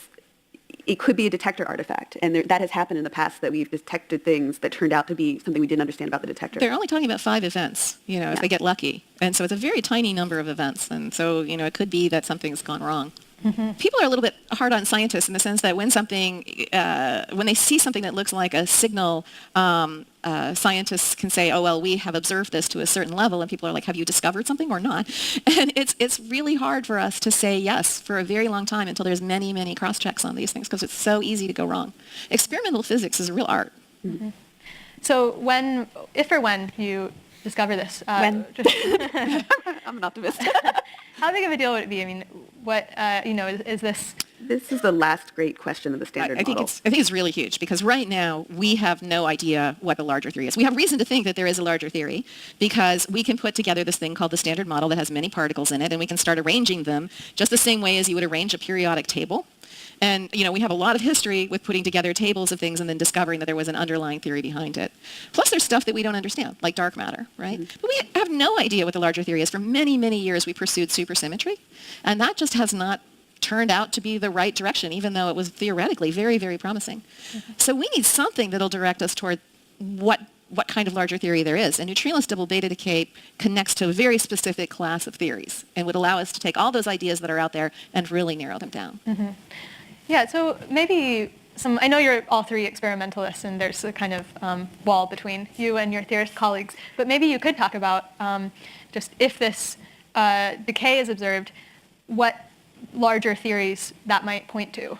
it could be a detector artifact. And that has happened in the past, that we've detected things that turned out to be something we didn't understand about the detector. They're only talking about 5 events, if they get lucky. And so it's a very tiny number of events. And so, it could be that something's gone wrong. People are a little bit hard on scientists in the sense that when they see something that looks like a signal, scientists can say, oh, well, we have observed this to a certain level, and people are like, have you discovered something or not? And it's really hard for us to say yes for a very long time until there's many, many cross-checks on these things, because it's so easy to go wrong. Experimental physics is a real art. So if or when you discover this? I'm an optimist. How big of a deal would it be? I mean, what, is this? This is the last great question of the standard model. I think it's really huge, because right now we have no idea what the larger theory is. We have reason to think that there is a larger theory, because we can put together this thing called the standard model that has many particles in it, and we can start arranging them just the same way as you would arrange a periodic table. And, we have a lot of history with putting together tables of things and then discovering that there was an underlying theory behind it. Plus, there's stuff that we don't understand, like dark matter, right? But we have no idea what the larger theory is. For many, many years, we pursued supersymmetry, and that just has not turned out to be the right direction, even though it was theoretically very, very promising. So we need something that'll direct us toward what kind of larger theory there is. And Neutrinos double beta decay connects to a very specific class of theories and would allow us to take all those ideas that are out there and really narrow them down. Yeah, so maybe I know you're all 3 experimentalists, and there's a kind of wall between you and your theorist colleagues, but maybe you could talk about just if this decay is observed, what larger theories that might point to.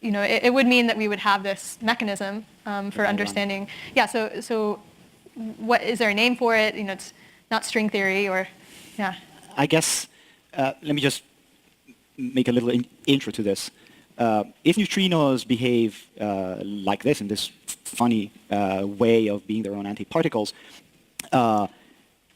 It would mean that we would have this mechanism for understanding. Yeah, so what is there a name for it? It's not string theory, or, yeah. I guess, let me just make a little intro to this. If neutrinos behave like this, in this funny way of being their own antiparticles,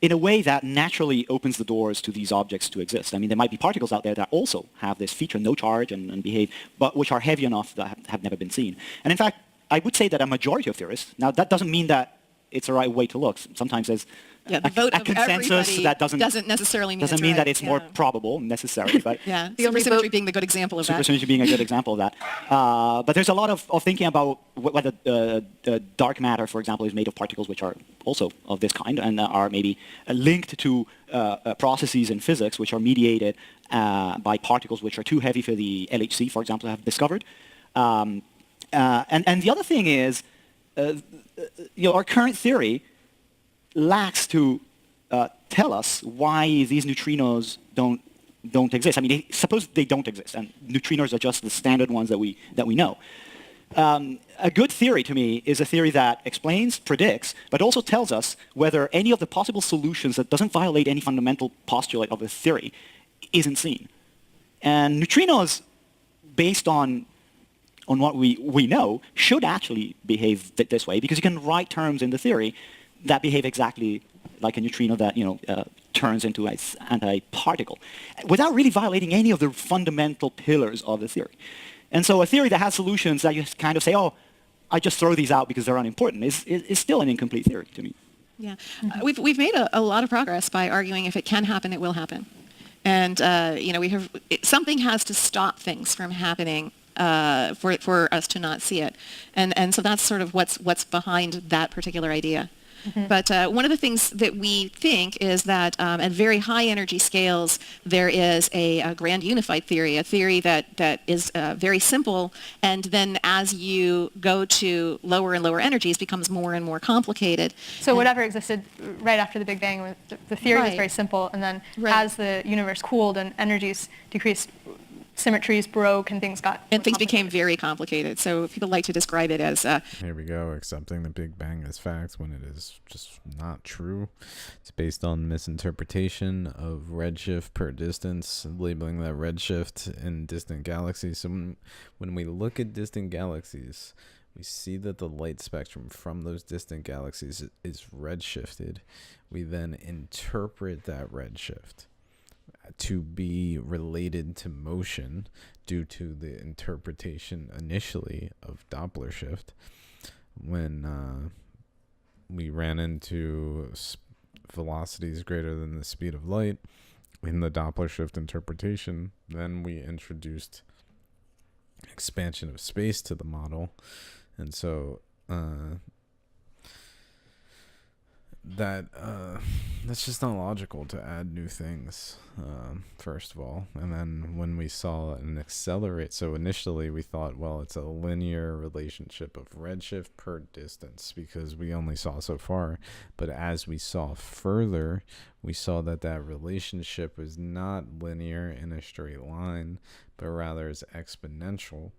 in a way that naturally opens the doors to these objects to exist. I mean, there might be particles out there that also have this feature, no charge, and behave, but which are heavy enough that have never been seen. And in fact, I would say that a majority of theorists, now that doesn't mean that it's the right way to look. Sometimes there's a consensus that doesn't necessarily mean that it's more probable, necessary. But supersymmetry being the good example of that. Supersymmetry being a good example of that. But there's a lot of thinking about whether dark matter, for example, is made of particles which are also of this kind and are maybe linked to processes in physics which are mediated by particles which are too heavy for the LHC, for example, to have discovered. And the other thing is, our current theory lacks to tell us why these neutrinos don't exist. I mean, suppose they don't exist, and neutrinos are just the standard ones that we know. A good theory to me is a theory that explains, predicts, but also tells us whether any of the possible solutions that doesn't violate any fundamental postulate of the theory isn't seen. And neutrinos, based on what we know, should actually behave this way, because you can write terms in the theory that behave exactly like a neutrino that turns into an antiparticle, without really violating any of the fundamental pillars of the theory. And so a theory that has solutions that you kind of say, oh, I just throw these out because they're unimportant, is still an incomplete theory to me. Yeah, we've made a lot of progress by arguing if it can happen, it will happen, and something has to stop things from happening for us to not see it, and so that's sort of what's behind that particular idea. Mm-hmm. But one of the things that we think is that at very high energy scales, there is a grand unified theory, a theory that is very simple, and then as you go to lower and lower energies, becomes more and more complicated. So whatever existed right after the Big Bang, the theory was very simple, and then as the universe cooled and energies decreased, symmetries broke and things became very complicated. So people like to describe it as here we go, accepting the Big Bang as facts when it is just not true. It's based on misinterpretation of redshift per distance, labeling that redshift in distant galaxies. So when we look at distant galaxies, we see that the light spectrum from those distant galaxies is redshifted. We then interpret that redshift to be related to motion due to the interpretation initially of Doppler shift. When we ran into velocities greater than the speed of light in the Doppler shift interpretation, then we introduced expansion of space to the model. And so that's just not logical to add new things, first of all. And then when we saw an accelerate, so initially we thought, well, it's a linear relationship of redshift per distance because we only saw so far. But as we saw further, we saw that relationship was not linear in a straight line, but rather is exponential,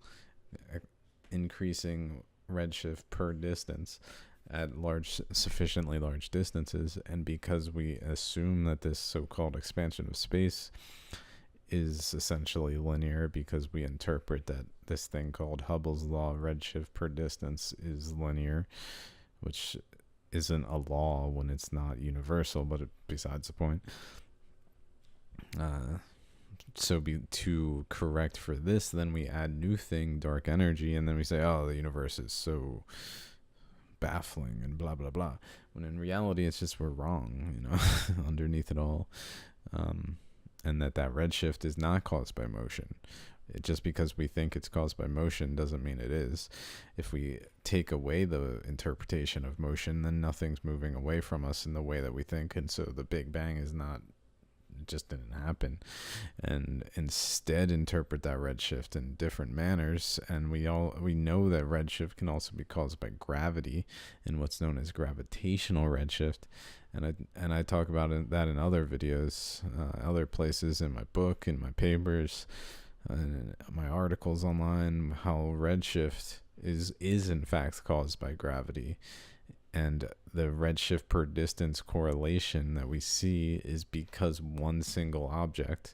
increasing redshift per distance at sufficiently large distances. And because we assume that this so-called expansion of space is essentially linear, because we interpret that this thing called Hubble's law of redshift per distance is linear, which isn't a law when it's not universal, but besides the point. So to correct for this, then we add new thing, dark energy, and then we say, oh, the universe is so baffling and blah blah blah, when in reality it's just we're wrong, underneath it all, and that redshift is not caused by motion. Just because we think it's caused by motion doesn't mean it is. If we take away the interpretation of motion, then nothing's moving away from us in the way that we think, and so the Big Bang is not, just didn't happen, and instead interpret that redshift in different manners. And we know that redshift can also be caused by gravity in what's known as gravitational redshift, and I talk about that in other videos, other places, in my book, in my papers, and my articles online, how redshift is in fact caused by gravity. And the redshift per distance correlation that we see is because one single object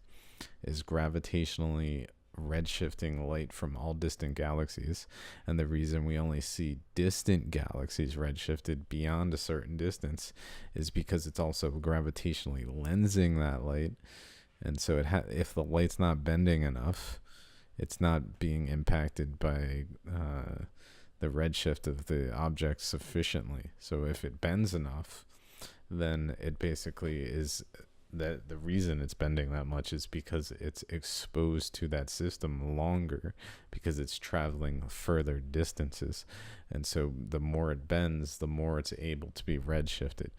is gravitationally redshifting light from all distant galaxies. And the reason we only see distant galaxies redshifted beyond a certain distance is because it's also gravitationally lensing that light. And so if the light's not bending enough, it's not being impacted by the redshift of the object sufficiently. So if it bends enough, then it basically is that the reason it's bending that much is because it's exposed to that system longer, because it's traveling further distances. And so the more it bends, the more it's able to be redshifted,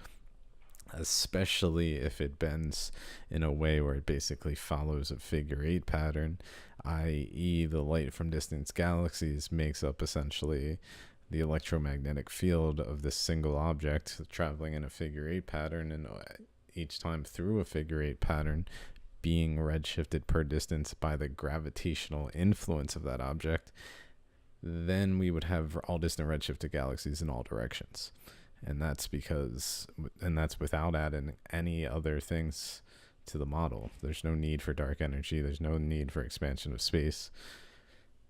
especially if it bends in a way where it basically follows a figure-8 pattern, i.e. the light from distant galaxies makes up essentially the electromagnetic field of this single object traveling in a figure eight pattern, and each time through a figure eight pattern being redshifted per distance by the gravitational influence of that object, then we would have all distant redshifted galaxies in all directions. And that's without adding any other things to the model. There's no need for dark energy. There's no need for expansion of space,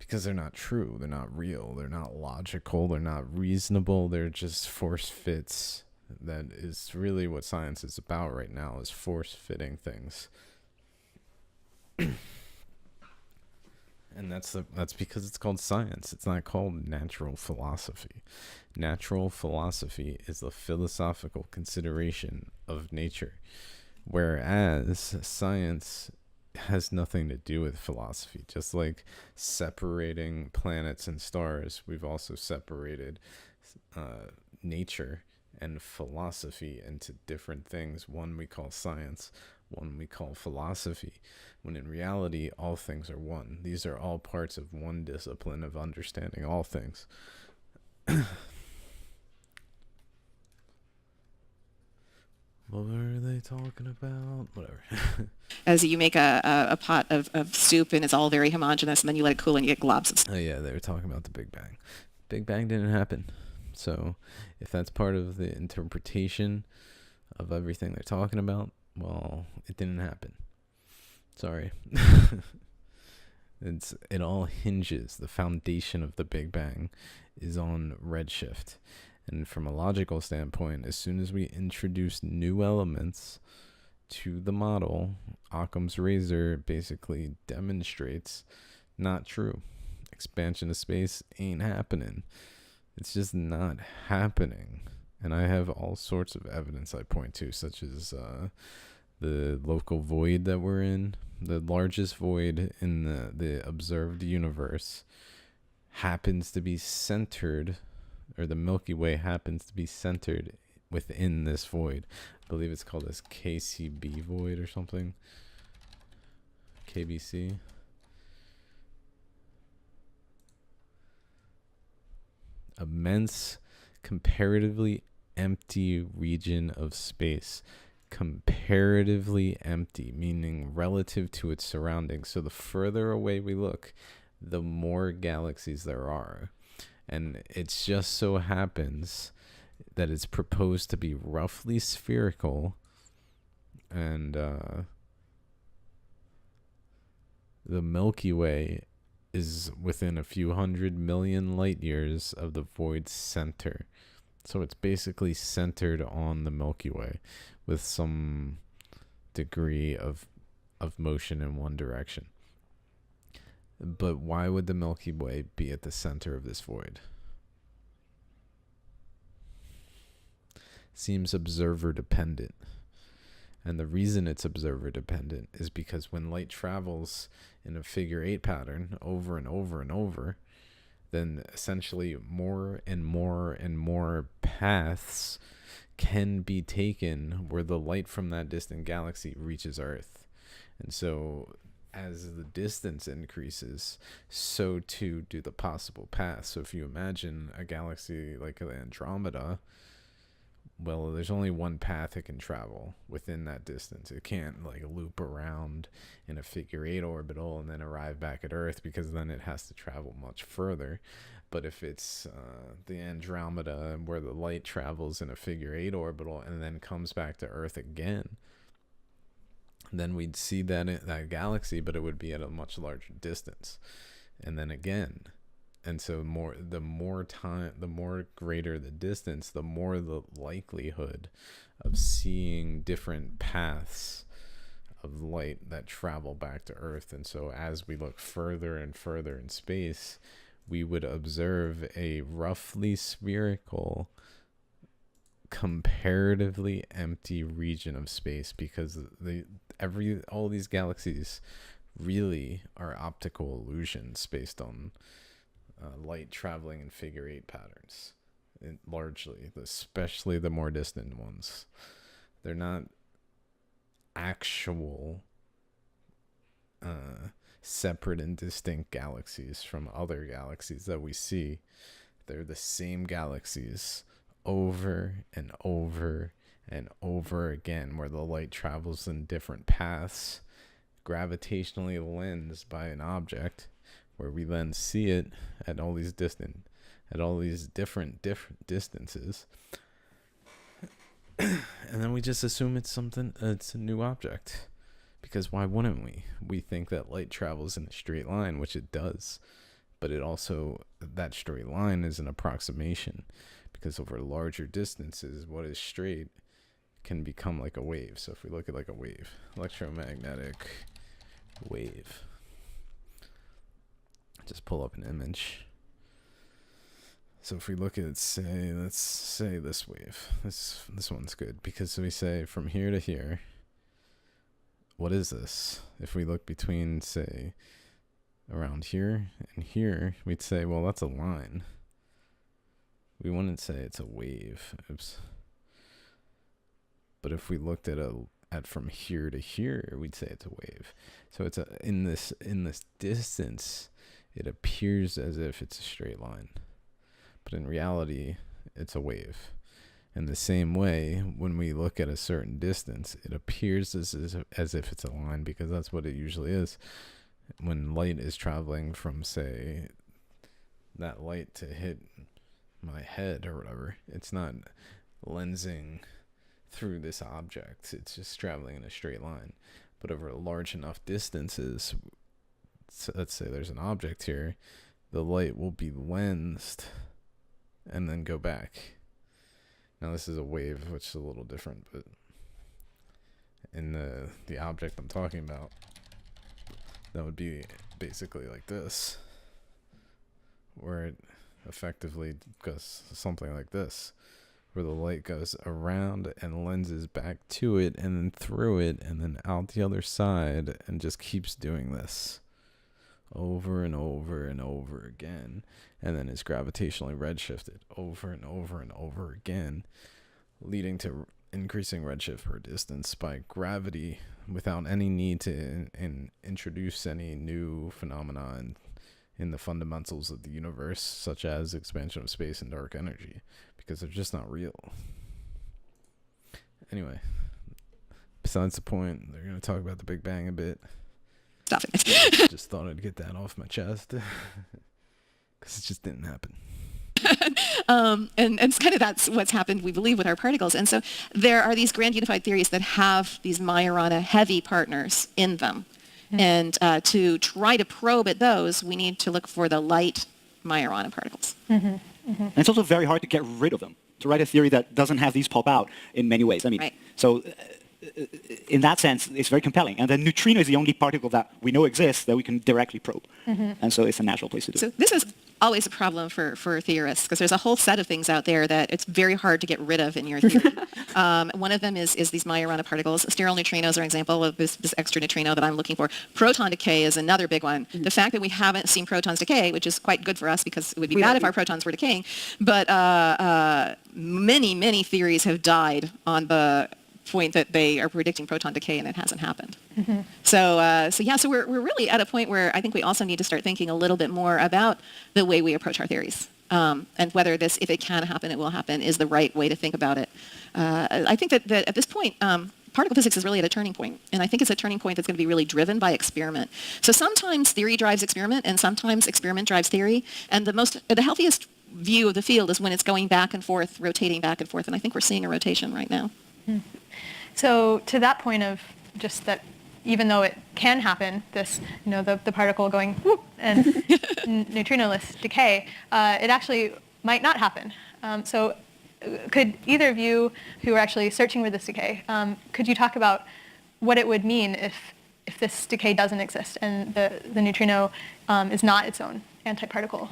because they're not true. They're not real. They're not logical. They're not reasonable. They're just force fits. That is really what science is about right now, is force fitting things. And that's because it's called science. It's not called natural philosophy. Natural philosophy is the philosophical consideration of nature, whereas science has nothing to do with philosophy. Just like separating planets and stars, we've also separated nature and philosophy into different things. One we call science, one we call philosophy, when in reality all things are one. These are all parts of one discipline of understanding all things. What were they talking about? Whatever. As you make a pot of soup and it's all very homogeneous, and then you let it cool and you get globs of Oh yeah, they were talking about the Big Bang. Big Bang didn't happen. So if that's part of the interpretation of everything they're talking about, well, it didn't happen. Sorry. It all hinges. The foundation of the Big Bang is on redshift. And from a logical standpoint, as soon as we introduce new elements to the model, Occam's razor basically demonstrates not true. Expansion of space ain't happening. It's just not happening. And I have all sorts of evidence I point to, such as the local void that we're in. The largest void in the observed universe happens to be centered, or the Milky Way happens to be centered within this void. I believe it's called this KCB void or something. KBC. Immense, comparatively empty region of space. Comparatively empty, meaning relative to its surroundings. So the further away we look, the more galaxies there are. And it just so happens that it's proposed to be roughly spherical, and the Milky Way is within a few 100 million light years of the void's center. So it's basically centered on the Milky Way with some degree of motion in one direction. But why would the Milky Way be at the center of this void? Seems observer dependent. And the reason it's observer dependent is because when light travels in a figure eight pattern over and over and over, then essentially more and more and more paths can be taken where the light from that distant galaxy reaches Earth. And so as the distance increases, so too do the possible paths. So if you imagine a galaxy like Andromeda, well, there's only one path it can travel within that distance. It can't like loop around in a figure eight orbital and then arrive back at Earth, because then it has to travel much further. But if it's the Andromeda, where the light travels in a figure eight orbital and then comes back to Earth again, then we'd see that galaxy, but it would be at a much larger distance. And then again. And so the more greater the distance, the more the likelihood of seeing different paths of light that travel back to Earth. And so as we look further and further in space, we would observe a roughly spherical, comparatively empty region of space, because all these galaxies really are optical illusions based on light traveling in figure eight patterns, largely, especially the more distant ones. They're not actual separate and distinct galaxies from other galaxies that we see. They're the same galaxies over and over and over again, where the light travels in different paths, gravitationally lensed by an object, where we then see it at all these different distances. And then we just assume it's a new object. Because why wouldn't we? We think that light travels in a straight line, which it does. But that straight line is an approximation. Because over larger distances, what is straight can become like a wave. So if we look at like a wave, electromagnetic wave. Just pull up an image. So if we look at, let's say this wave. This one's good. Because we say from here to here, what is this? If we look between, say, around here and here, we'd say, well, that's a line. We wouldn't say it's a wave. Oops. But if we looked at from here to here, we'd say it's a wave. So it's in this distance, it appears as if it's a straight line. But in reality, it's a wave. In the same way, when we look at a certain distance, it appears as if it's a line, because that's what it usually is. When light is traveling from, say, that light to hit my head or whatever, it's not lensing through this object. It's just traveling in a straight line. But over large enough distances, so let's say there's an object here, the light will be lensed and then go back. Now this is a wave, which is a little different, but in the object I'm talking about, that would be basically like this, where it effectively goes something like this, where the light goes around and lenses back to it and then through it and then out the other side, and just keeps doing this over and over and over again, and then is gravitationally redshifted over and over and over again, leading to increasing redshift per distance by gravity without any need to introduce any new phenomena in the fundamentals of the universe, such as expansion of space and dark energy, because they're just not real. Anyway, besides the point, they're going to talk about the Big Bang a bit. Stop it. Just thought I'd get that off my chest, because it just didn't happen. And it's kind of that's what's happened, we believe, with our particles. And so there are these grand unified theories that have these Majorana heavy partners in them. And to try to probe at those, we need to look for the light Majorana particles. And it's also very hard to get rid of them, to write a theory that doesn't have these pop out in many ways. I mean, so in that sense, it's very compelling. And the neutrino is the only particle that we know exists that we can directly probe. And so it's a natural place to do it. So this is always a problem for theorists, because there's a whole set of things out there that it's very hard to get rid of in your theory. One of them is these Majorana particles. Sterile neutrinos are an example of this extra neutrino that I'm looking for. Proton decay is another big one. The fact that we haven't seen protons decay, which is quite good for us, because it would be bad if our protons were decaying, but many theories have died on the point that they are predicting proton decay, and it hasn't happened. So we're really at a point where I think we also need to start thinking a little bit more about the way we approach our theories, and whether this, if it can happen, it will happen, is the right way to think about it. I think that at this point, particle physics is really at a turning point, and I think it's a turning point that's going to be really driven by experiment. So sometimes theory drives experiment, and sometimes experiment drives theory, and the healthiest view of the field is when it's going back and forth, rotating back and forth, and I think we're seeing a rotation right now. So to that point of just that, even though it can happen, this, the particle going whoop and neutrinoless decay, it actually might not happen. So could either of you who are actually searching for this decay, could you talk about what it would mean if this decay doesn't exist and the neutrino is not its own antiparticle?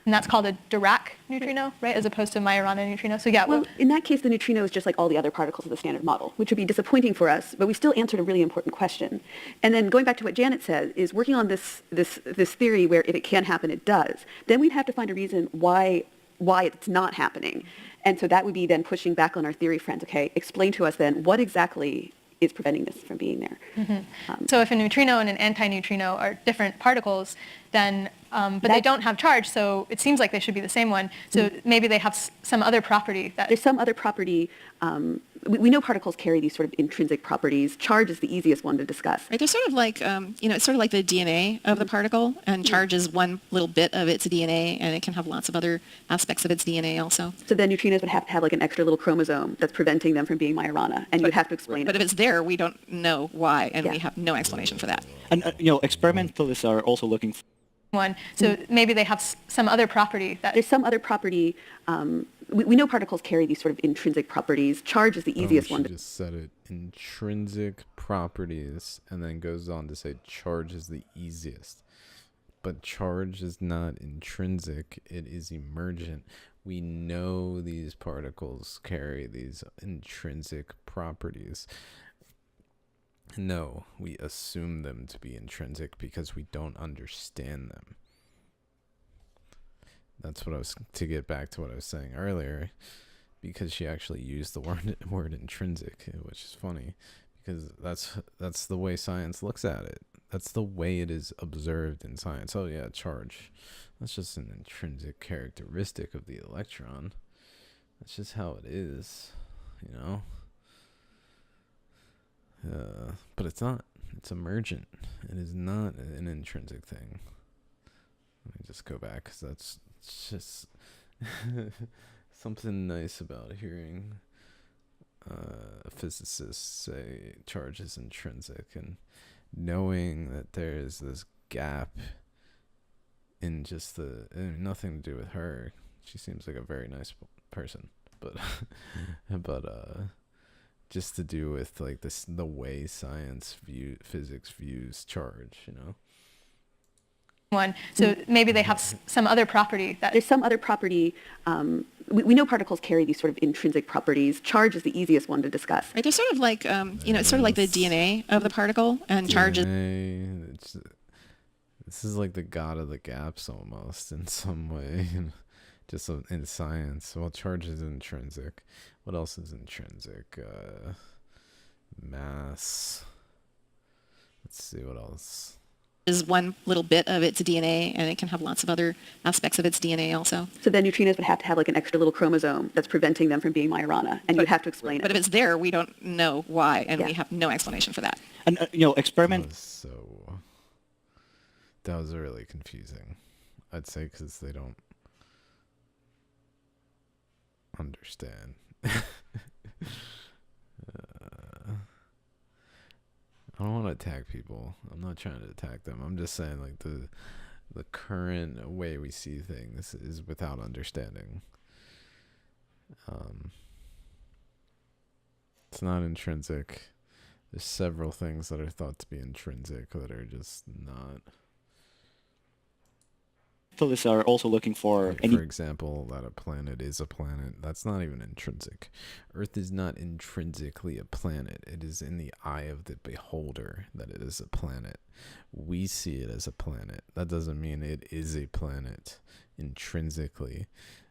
And that's called a Dirac neutrino, right, as opposed to Majorana neutrino. So yeah. Well, in that case, the neutrino is just like all the other particles of the Standard Model, which would be disappointing for us, but we still answered a really important question. And then going back to what Janet said, is working on this theory where if it can happen, it does. Then we'd have to find a reason why it's not happening. And so that would be then pushing back on our theory friends. Okay, explain to us then what exactly is preventing this from being there. So if a neutrino and an antineutrino are different particles, then but they don't have charge, so it seems like they should be the same one. So maybe they have some other property that... There's some other property. We know particles carry these sort of intrinsic properties. Charge is the easiest one to discuss. Right, they're sort of like, it's sort of like the DNA of the particle, and charge is one little bit of its DNA, and it can have lots of other aspects of its DNA also. So then neutrinos would have to have like an extra little chromosome that's preventing them from being Majorana, and you'd have to explain But it. if it's there, we don't know why, and Yeah. we have no explanation for that. And experimentalists are also looking for one. So maybe they have some other property that... There's some other property. We know particles carry these sort of intrinsic properties. Charge is the easiest one She to... just said it. Intrinsic properties, and then goes on to say charge is the easiest. But charge is not intrinsic. It is emergent. We know these particles carry these intrinsic properties. No, we assume them to be intrinsic because we don't understand them. That's what I was, to get back to what I was saying earlier, because she actually used the word intrinsic, which is funny, because that's the way science looks at it. That's the way it is observed in science. Oh yeah, charge. That's just an intrinsic characteristic of the electron. That's just how it is, you know? But it's not. It's emergent. It is not an intrinsic thing. Let me just go back, because that's just something nice about hearing physicists say charge is intrinsic, and knowing that there is this gap in just nothing to do with her. She seems like a very nice person, but just to do with like the way physics views charge, you know. One. So maybe they have some other property that... There's some other property. We know particles carry these sort of intrinsic properties. Charge is the easiest one to discuss. Right, they're sort of like, it's sort of like the DNA of the particle, and charge is... This is like the god of the gaps almost in some way, just in science. Well, charge is intrinsic. What else is intrinsic? Mass. Let's see what else. Is one little bit of its DNA, and it can have lots of other aspects of its DNA also. So then neutrinos would have to have like an extra little chromosome that's preventing them from being Majorana, and you'd have to explain But it. if it's there, we don't know why, and Yeah. we have no explanation for that. and experiment. That was really confusing. I'd say because they don't understand. I don't want to attack people. I'm not trying to attack them. I'm just saying like the current way we see things is without understanding. It's not intrinsic. There's several things that are thought to be intrinsic that are just not. Physicists are also looking for Like, for example, that a planet is a planet. That's not even intrinsic. Earth is not intrinsically a planet. It is in the eye of the beholder that it is a planet. We see it as a planet. That doesn't mean it is a planet intrinsically.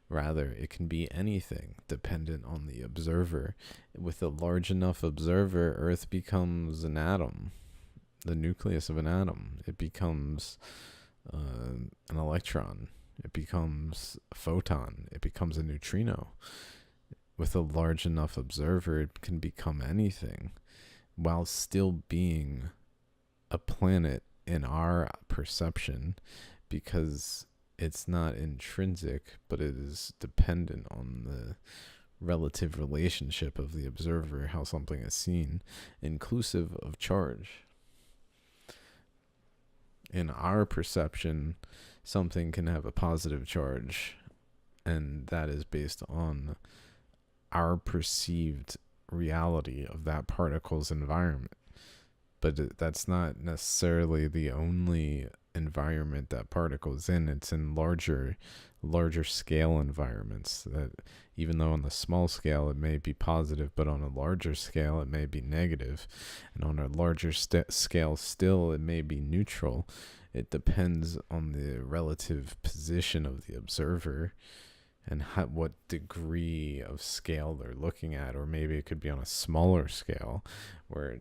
Rather, it can be anything dependent on the observer. With a large enough observer, Earth becomes an atom, the nucleus of an atom. It becomes an electron. It becomes a photon. It becomes a neutrino. With a large enough observer, it can become anything while still being a planet in our perception, because it's not intrinsic, but it is dependent on the relative relationship of the observer, how something is seen, inclusive of charge. In our perception, something can have a positive charge, and that is based on our perceived reality of that particle's environment. But that's not necessarily the only environment that particle is in. It's in larger scale environments, that even though on the small scale it may be positive, but on a larger scale it may be negative, and on a larger scale still it may be neutral. It depends on the relative position of the observer and what degree of scale they're looking at, or maybe it could be on a smaller scale where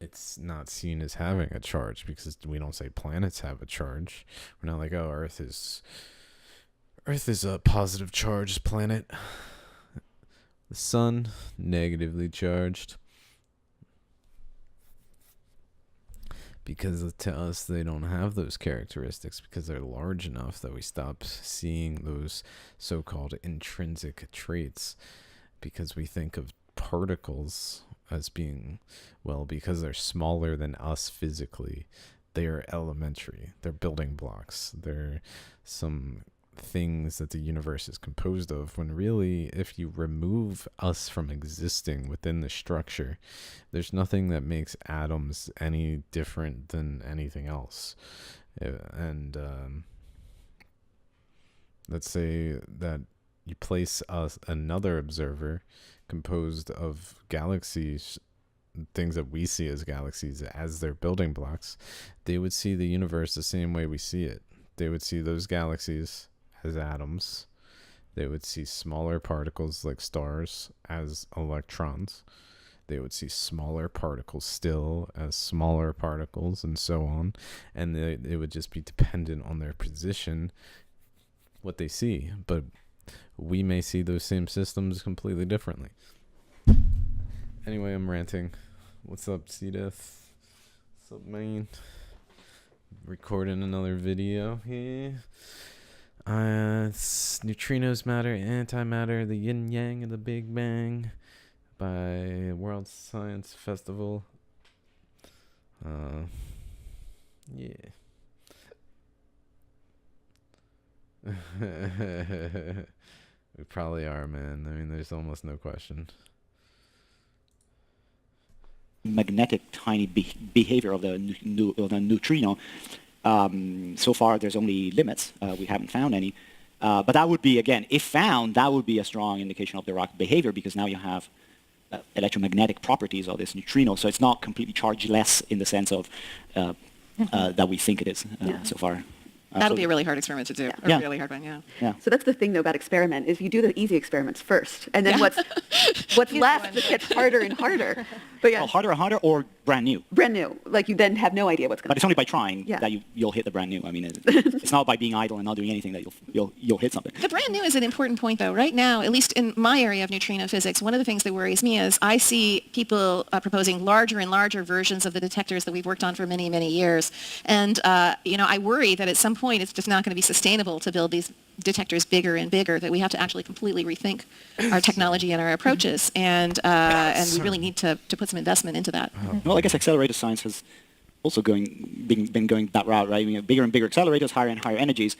it's not seen as having a charge, because we don't say planets have a charge. We're not like, oh, Earth is a positive charged planet. The sun, negatively charged. Because to us, they don't have those characteristics, because they're large enough that we stop seeing those so-called intrinsic traits, because we think of particles as being, well, because they're smaller than us physically, they're elementary, they're building blocks, they're some things that the universe is composed of, when really, if you remove us from existing within the structure, there's nothing that makes atoms any different than anything else. And let's say that you place another observer composed of galaxies, things that we see as galaxies, as their building blocks, they would see the universe the same way we see it. They would see those galaxies as atoms. They would see smaller particles like stars as electrons. They would see smaller particles still as smaller particles, and so on. And it would just be dependent on their position, what they see. But we may see those same systems completely differently. Anyway, I'm ranting. What's up, C-Death? What's up, man? Recording another video here. It's Neutrinos Matter, Antimatter, the Yin Yang, and the Big Bang by World Science Festival. Yeah. We probably are, man. I mean, there's almost no question. Magnetic tiny behavior of the neutrino. So far, there's only limits. We haven't found any. But that would be, again, if found, that would be a strong indication of the rocket behavior, because now you have electromagnetic properties of this neutrino. So it's not completely chargeless in the sense of that we think it is so far. That'll be a really hard experiment to do. A really hard one, yeah. So that's the thing, though, about experiment, is you do the easy experiments first, and then what's left gets harder and harder. But Well, harder and harder, or brand new? Brand new. Like, you then have no idea what's going to But it's only by trying that you'll hit the brand new. I mean, it's not by being idle and not doing anything that you'll hit something. The brand new is an important point, though. Right now, at least in my area of neutrino physics, one of the things that worries me is I see people proposing larger and larger versions of the detectors that we've worked on for many, many years. And, I worry that at some point it's just not going to be sustainable to build these detectors bigger and bigger, that we have to actually completely rethink our technology and our approaches, and we really need to put some investment into that. Well, I guess accelerator science has also been going that route, right? We have bigger and bigger accelerators, higher and higher energies,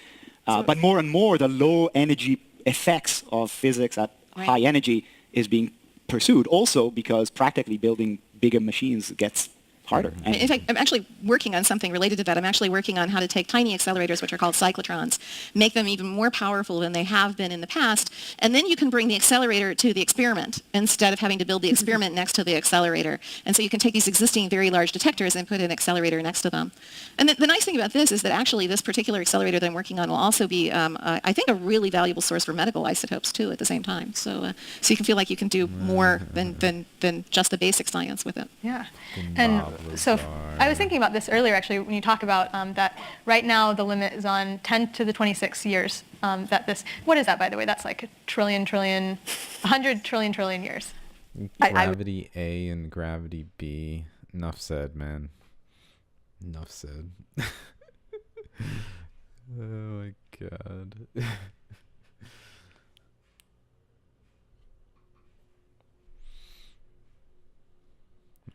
but more and more the low energy effects of physics at high energy is being pursued, also because practically building bigger machines gets harder. In fact, I'm actually working on something related to that. I'm actually working on how to take tiny accelerators, which are called cyclotrons, make them even more powerful than they have been in the past, and then you can bring the accelerator to the experiment instead of having to build the experiment next to the accelerator. And so you can take these existing very large detectors and put an accelerator next to them. And the nice thing about this is that actually this particular accelerator that I'm working on will also be, I think, a really valuable source for medical isotopes, too, at the same time. So you can feel like you can do more than just the basic science with it. Yeah. And so I was thinking about this earlier, actually, when you talk about that right now the limit is on 10 to the 26 years. What is that, by the way? That's like 100 trillion years. Gravity A and gravity B. Enough said, man. Enough said. Oh my god.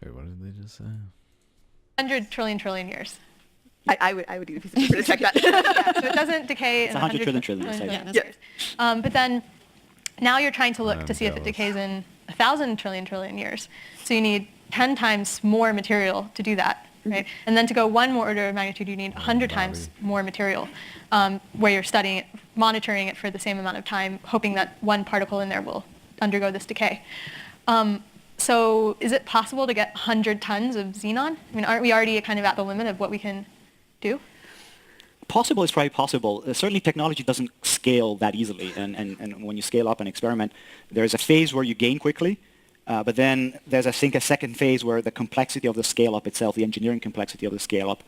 Wait, what did they just say? 100 trillion years. I would need a piece of paper to check that. So it doesn't decay It's in 100 trillion years. But then now you're trying to look to see if it decays in 1,000 trillion years. So you need 10 times more material to do that, right? And then to go one more order of magnitude, you need 100 times more material, where you're studying it, monitoring it for the same amount of time, hoping that one particle in there will undergo this decay. So is it possible to get 100 tons of xenon? I mean, aren't we already kind of at the limit of what we can do? Possible is probably possible. Certainly technology doesn't scale that easily. And when you scale up an experiment, there's a phase where you gain quickly, But then there's, I think, a second phase where the complexity of the scale-up itself, the engineering complexity of the scale-up,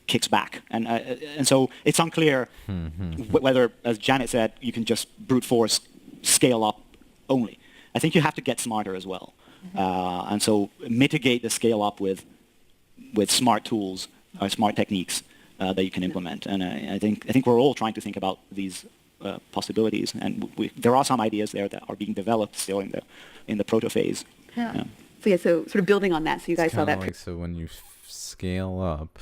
kicks back. And so it's unclear whether, as Janet said, you can just brute force scale up only. I think you have to get smarter as well. And so mitigate the scale-up with smart tools or smart techniques that you can implement. And I think we're all trying to think about these possibilities, and there are some ideas there that are being developed still in the proto phase. Yeah. So sort of building on that, so you guys saw that. Like, so when you scale up,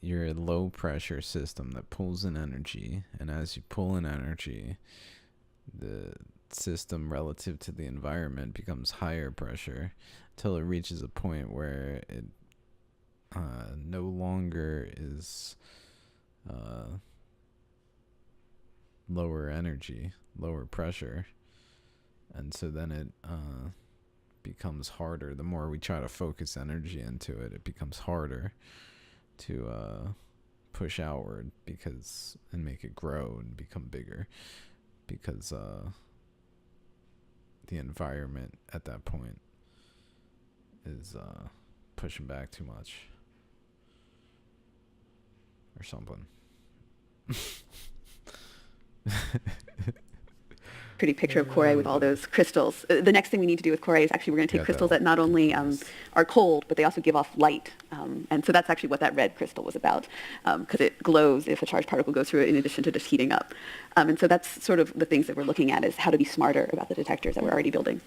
you're a low pressure system that pulls in energy, and as you pull in energy, the system relative to the environment becomes higher pressure till it reaches a point where it no longer is lower energy, lower pressure, and so then it becomes harder. The more we try to focus energy into it, it becomes harder to push outward and make it grow and become bigger, because the environment at that point is pushing back too much or something. Pretty picture of Core with all those crystals. The next thing we need to do with Core is actually we're going to take crystals that not only are cold, but they also give off light. And so that's actually what that red crystal was about, because it glows if a charged particle goes through it, in addition to just heating up. And so that's sort of the things that we're looking at, is how to be smarter about the detectors that we're already building.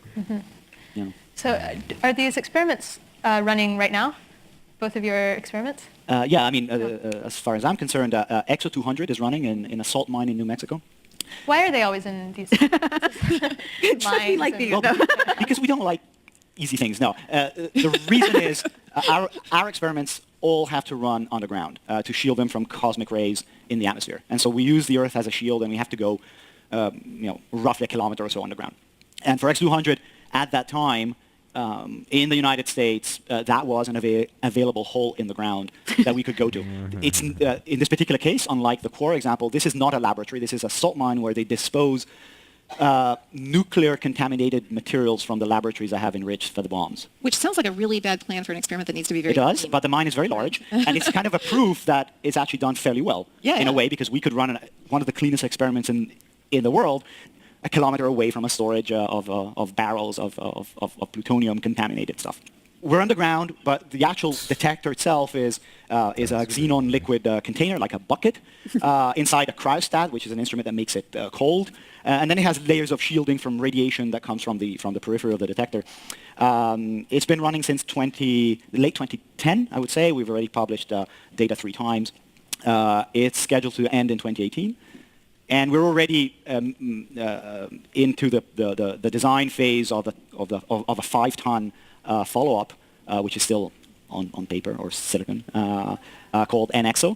Yeah. So are these experiments running right now? Both of your experiments? Yeah, I mean, as far as I'm concerned, EXO 200 is running in a salt mine in New Mexico. Why are they always in these mines? Like these. Well, because we don't like easy things. No, the reason is our experiments all have to run underground to shield them from cosmic rays in the atmosphere. And so we use the Earth as a shield, and we have to go, roughly a kilometer or so underground. And for X200, at that time, in the United States, that was an available hole in the ground that we could go to. It's in this particular case, unlike the Core example, this is not a laboratory. This is a salt mine where they dispose nuclear contaminated materials from the laboratories that have enriched for the bombs. Which sounds like a really bad plan for an experiment that needs to be very It does, but the mine is very large, and it's kind of a proof that it's actually done fairly well in a way, because we could run one of the cleanest experiments in the world a kilometer away from a storage of barrels of plutonium-contaminated stuff. We're underground, but the actual detector itself is a xenon liquid container, like a bucket, inside a cryostat, which is an instrument that makes it cold. And then it has layers of shielding from radiation that comes from the periphery of the detector. It's been running since late 2010, I would say. We've already published data 3 times. It's scheduled to end in 2018. And we're already into the design phase of a 5-ton follow-up, which is still on paper or silicon, called NXO.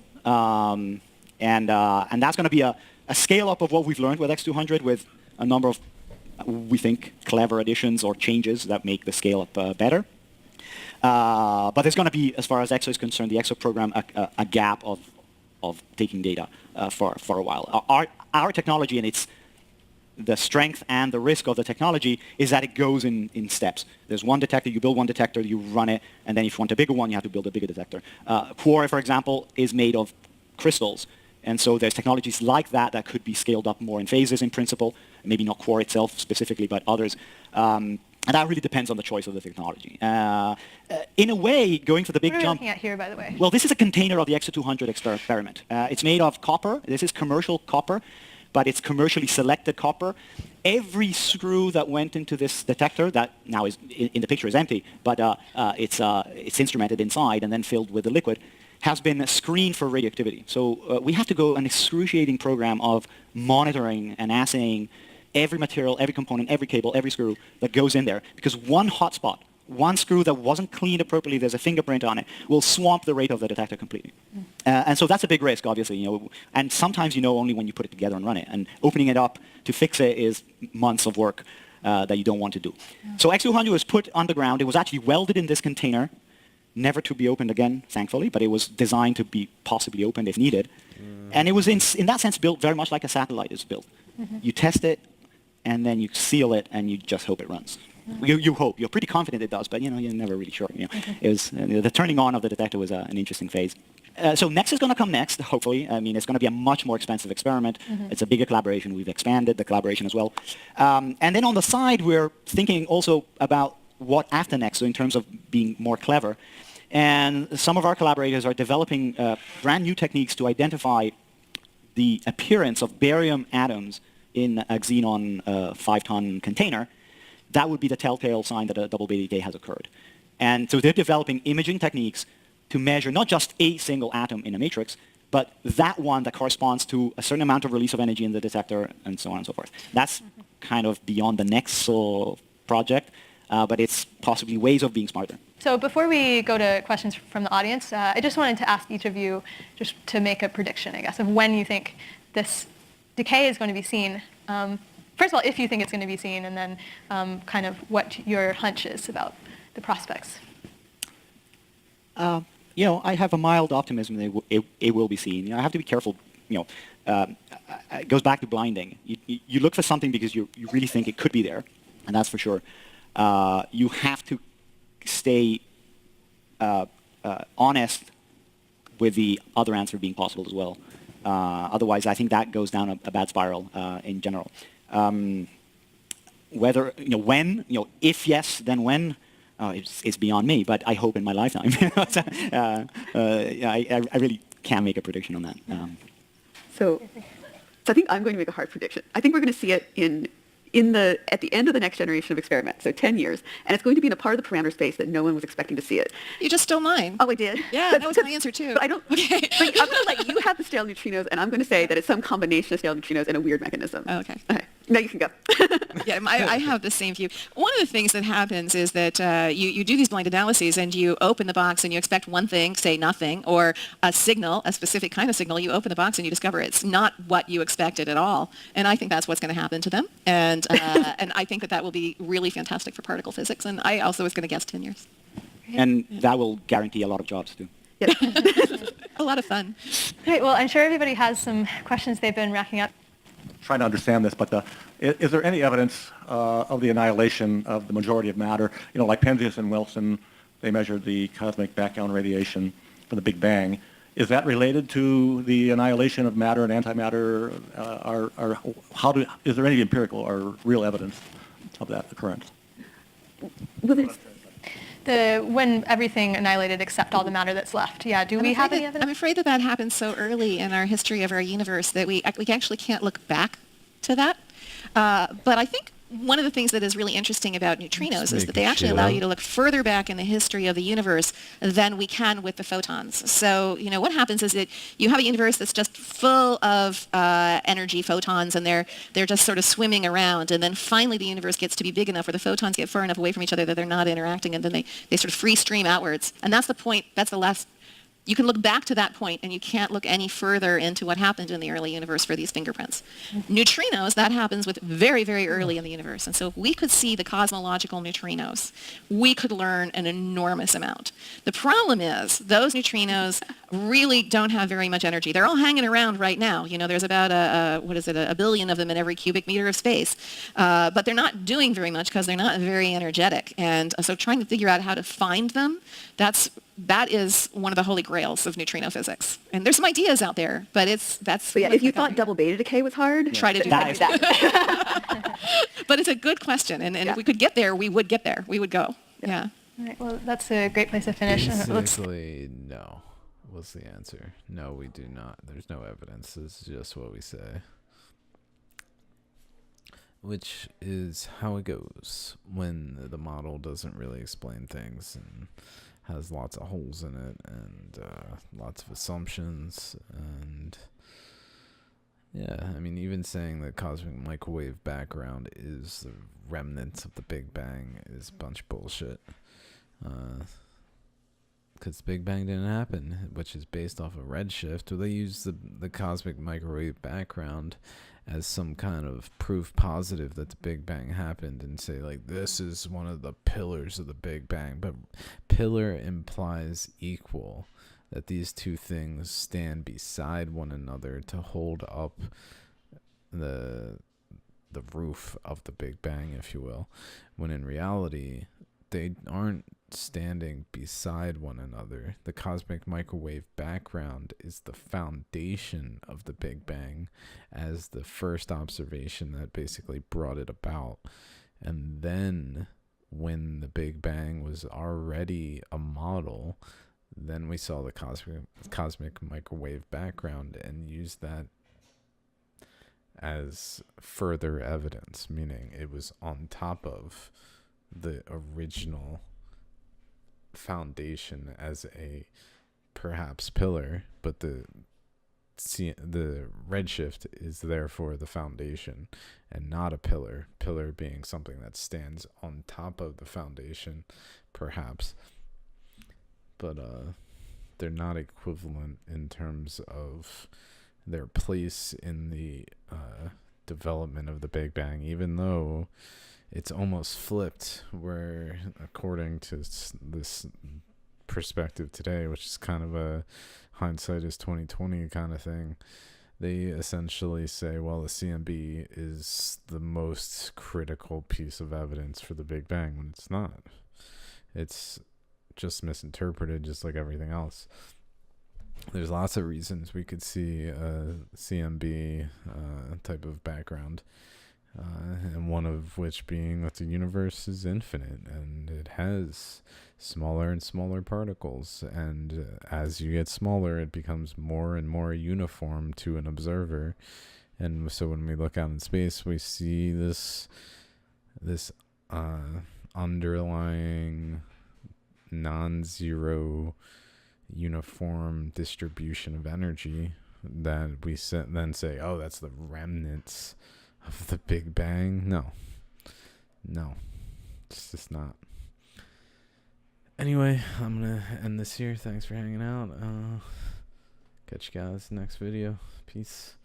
And that's going to be a scale-up of what we've learned with X200, with a number of, we think, clever additions or changes that make the scale-up better. But there's going to be, as far as EXO is concerned, the EXO program, a gap of taking data for a while. Our technology, and it's the strength and the risk of the technology, is that it goes in steps. There's one detector, you build one detector, you run it, and then if you want a bigger one, you have to build a bigger detector. Core, for example, is made of crystals, and so there's technologies like that that could be scaled up more in phases in principle, maybe not Core itself specifically, but others. And that really depends on the choice of the technology. In a way, going for the big jump... What are we jump... looking at here, by the way? Well, this is a container of the EXO200 experiment. It's made of copper. This is commercial copper, but it's commercially selected copper. Every screw that went into this detector, that now is in the picture is empty, but it's instrumented inside and then filled with the liquid, has been screened for radioactivity. So we have to go an excruciating program of monitoring and assaying every material, every component, every cable, every screw that goes in there, because one hot spot, one screw that wasn't cleaned appropriately, there's a fingerprint on it, will swamp the rate of the detector completely. And so that's a big risk, obviously. And sometimes you know only when you put it together and run it. And opening it up to fix it is months of work that you don't want to do. So X200 was put underground. It was actually welded in this container, never to be opened again, thankfully, but it was designed to be possibly opened if needed. And it was, in that sense, built very much like a satellite is built. You test it and then you seal it, and you just hope it runs. You hope. You're pretty confident it does, but you're never really sure. It was the turning on of the detector was an interesting phase. So next is going to come next, hopefully. I mean, it's going to be a much more expensive experiment. It's a bigger collaboration. We've expanded the collaboration as well. And then on the side, we're thinking also about what after next, so in terms of being more clever. And some of our collaborators are developing brand new techniques to identify the appearance of barium atoms in a xenon 5-ton container. That would be the telltale sign that a double beta decay has occurred. And so they're developing imaging techniques to measure not just a single atom in a matrix, but that one that corresponds to a certain amount of release of energy in the detector, and so on and so forth. That's kind of beyond the next project, but it's possibly ways of being smarter. So before we go to questions from the audience, I just wanted to ask each of you just to make a prediction, I guess, of when you think this decay is going to be seen. First of all, if you think it's going to be seen, and then kind of what your hunch is about the prospects. I have a mild optimism that it will be seen. I have to be careful. It goes back to blinding. You look for something because you really think it could be there, and that's for sure. You have to stay honest with the other answer being possible as well. Otherwise, I think that goes down a bad spiral in general. Whether, when, if yes, then when, it's beyond me, but I hope in my lifetime. I really can't make a prediction on that. So I think I'm going to make a hard prediction. I think we're going to see it at the end of the next generation of experiments, so 10 years, and it's going to be in a part of the parameter space that no one was expecting to see it. You just stole mine. Oh, I did? Yeah, that was my answer too. But I don't. Okay. But I'm going to let you have the stale neutrinos, and I'm going to say that it's some combination of stale neutrinos and a weird mechanism. Oh, okay. Okay. Now you can go. Yeah, I have the same view. One of the things that happens is that you do these blind analyses and you open the box and you expect one thing, say nothing, or a signal, a specific kind of signal. You open the box and you discover it's not what you expected at all. And I think that's what's going to happen to them. And I think that will be really fantastic for particle physics. And I also was going to guess 10 years. And that will guarantee a lot of jobs too. Yep. A lot of fun. Great. Well, I'm sure everybody has some questions they've been racking up. Trying to understand this, but is there any evidence of the annihilation of the majority of matter? Like Penzias and Wilson, they measured the cosmic background radiation from the Big Bang. Is that related to the annihilation of matter and antimatter? Is there any empirical or real evidence of that occurrence? Well, When everything annihilated except all the matter that's left. Yeah, do we have any evidence? I'm afraid that happened so early in our history of our universe that we actually can't look back to that. But I think one of the things that is really interesting about neutrinos is that they actually allow you to look further back in the history of the universe than we can with the photons. So, what happens is that you have a universe that's just full of energy photons, and they're just sort of swimming around, and then finally the universe gets to be big enough where the photons get far enough away from each other that they're not interacting, and then they sort of free stream outwards. And that's the point, that's the last. You can look back to that point, and you can't look any further into what happened in the early universe for these fingerprints. Neutrinos, that happens with very, very early in the universe. And so if we could see the cosmological neutrinos, we could learn an enormous amount. The problem is those neutrinos really don't have very much energy. They're all hanging around right now. There's about a billion of them in every cubic meter of space. But they're not doing very much because they're not very energetic. And so trying to figure out how to find them, that is one of the holy grails of neutrino physics. And there's some ideas out there, but that's... But yeah, if you thought double beta decay was hard, try to do that. But it's a good question, and if we could get there, we would get there. We would go. Yeah. All right, well, that's a great place to finish. Basically, no was the answer. No, we do not. There's no evidence. It's just what we say. Which is how it goes when the model doesn't really explain things and has lots of holes in it and lots of assumptions. And yeah, I mean, even saying the cosmic microwave background is the remnants of the Big Bang is a bunch of bullshit. Because the Big Bang didn't happen, which is based off of redshift. Or they use the cosmic microwave background as some kind of proof positive that the Big Bang happened and say, like, this is one of the pillars of the Big Bang. But pillar implies equal, that these two things stand beside one another to hold up the the roof of the Big Bang, if you will, when in reality, they aren't standing beside one another. The cosmic microwave background is the foundation of the Big Bang as the first observation that basically brought it about. And then when the Big Bang was already a model, then we saw the cosmic microwave background and used that as further evidence, meaning it was on top of the original foundation as a perhaps pillar, but the redshift is therefore the foundation and not a pillar being something that stands on top of the foundation, perhaps, but they're not equivalent in terms of their place in the development of the Big Bang, even though it's almost flipped, where according to this perspective today, which is kind of a hindsight is 2020 kind of thing, they essentially say, well, the CMB is the most critical piece of evidence for the Big Bang, when it's not. It's just misinterpreted, just like everything else. There's lots of reasons we could see a CMB type of background, and one of which being that the universe is infinite and it has smaller and smaller particles, and as you get smaller it becomes more and more uniform to an observer. And so when we look out in space, we see this underlying non-zero uniform distribution of energy that we then say, oh, that's the remnants of the Big Bang. No, it's just not. Anyway, I'm gonna end this here. Thanks for hanging out. Catch you guys next video. Peace.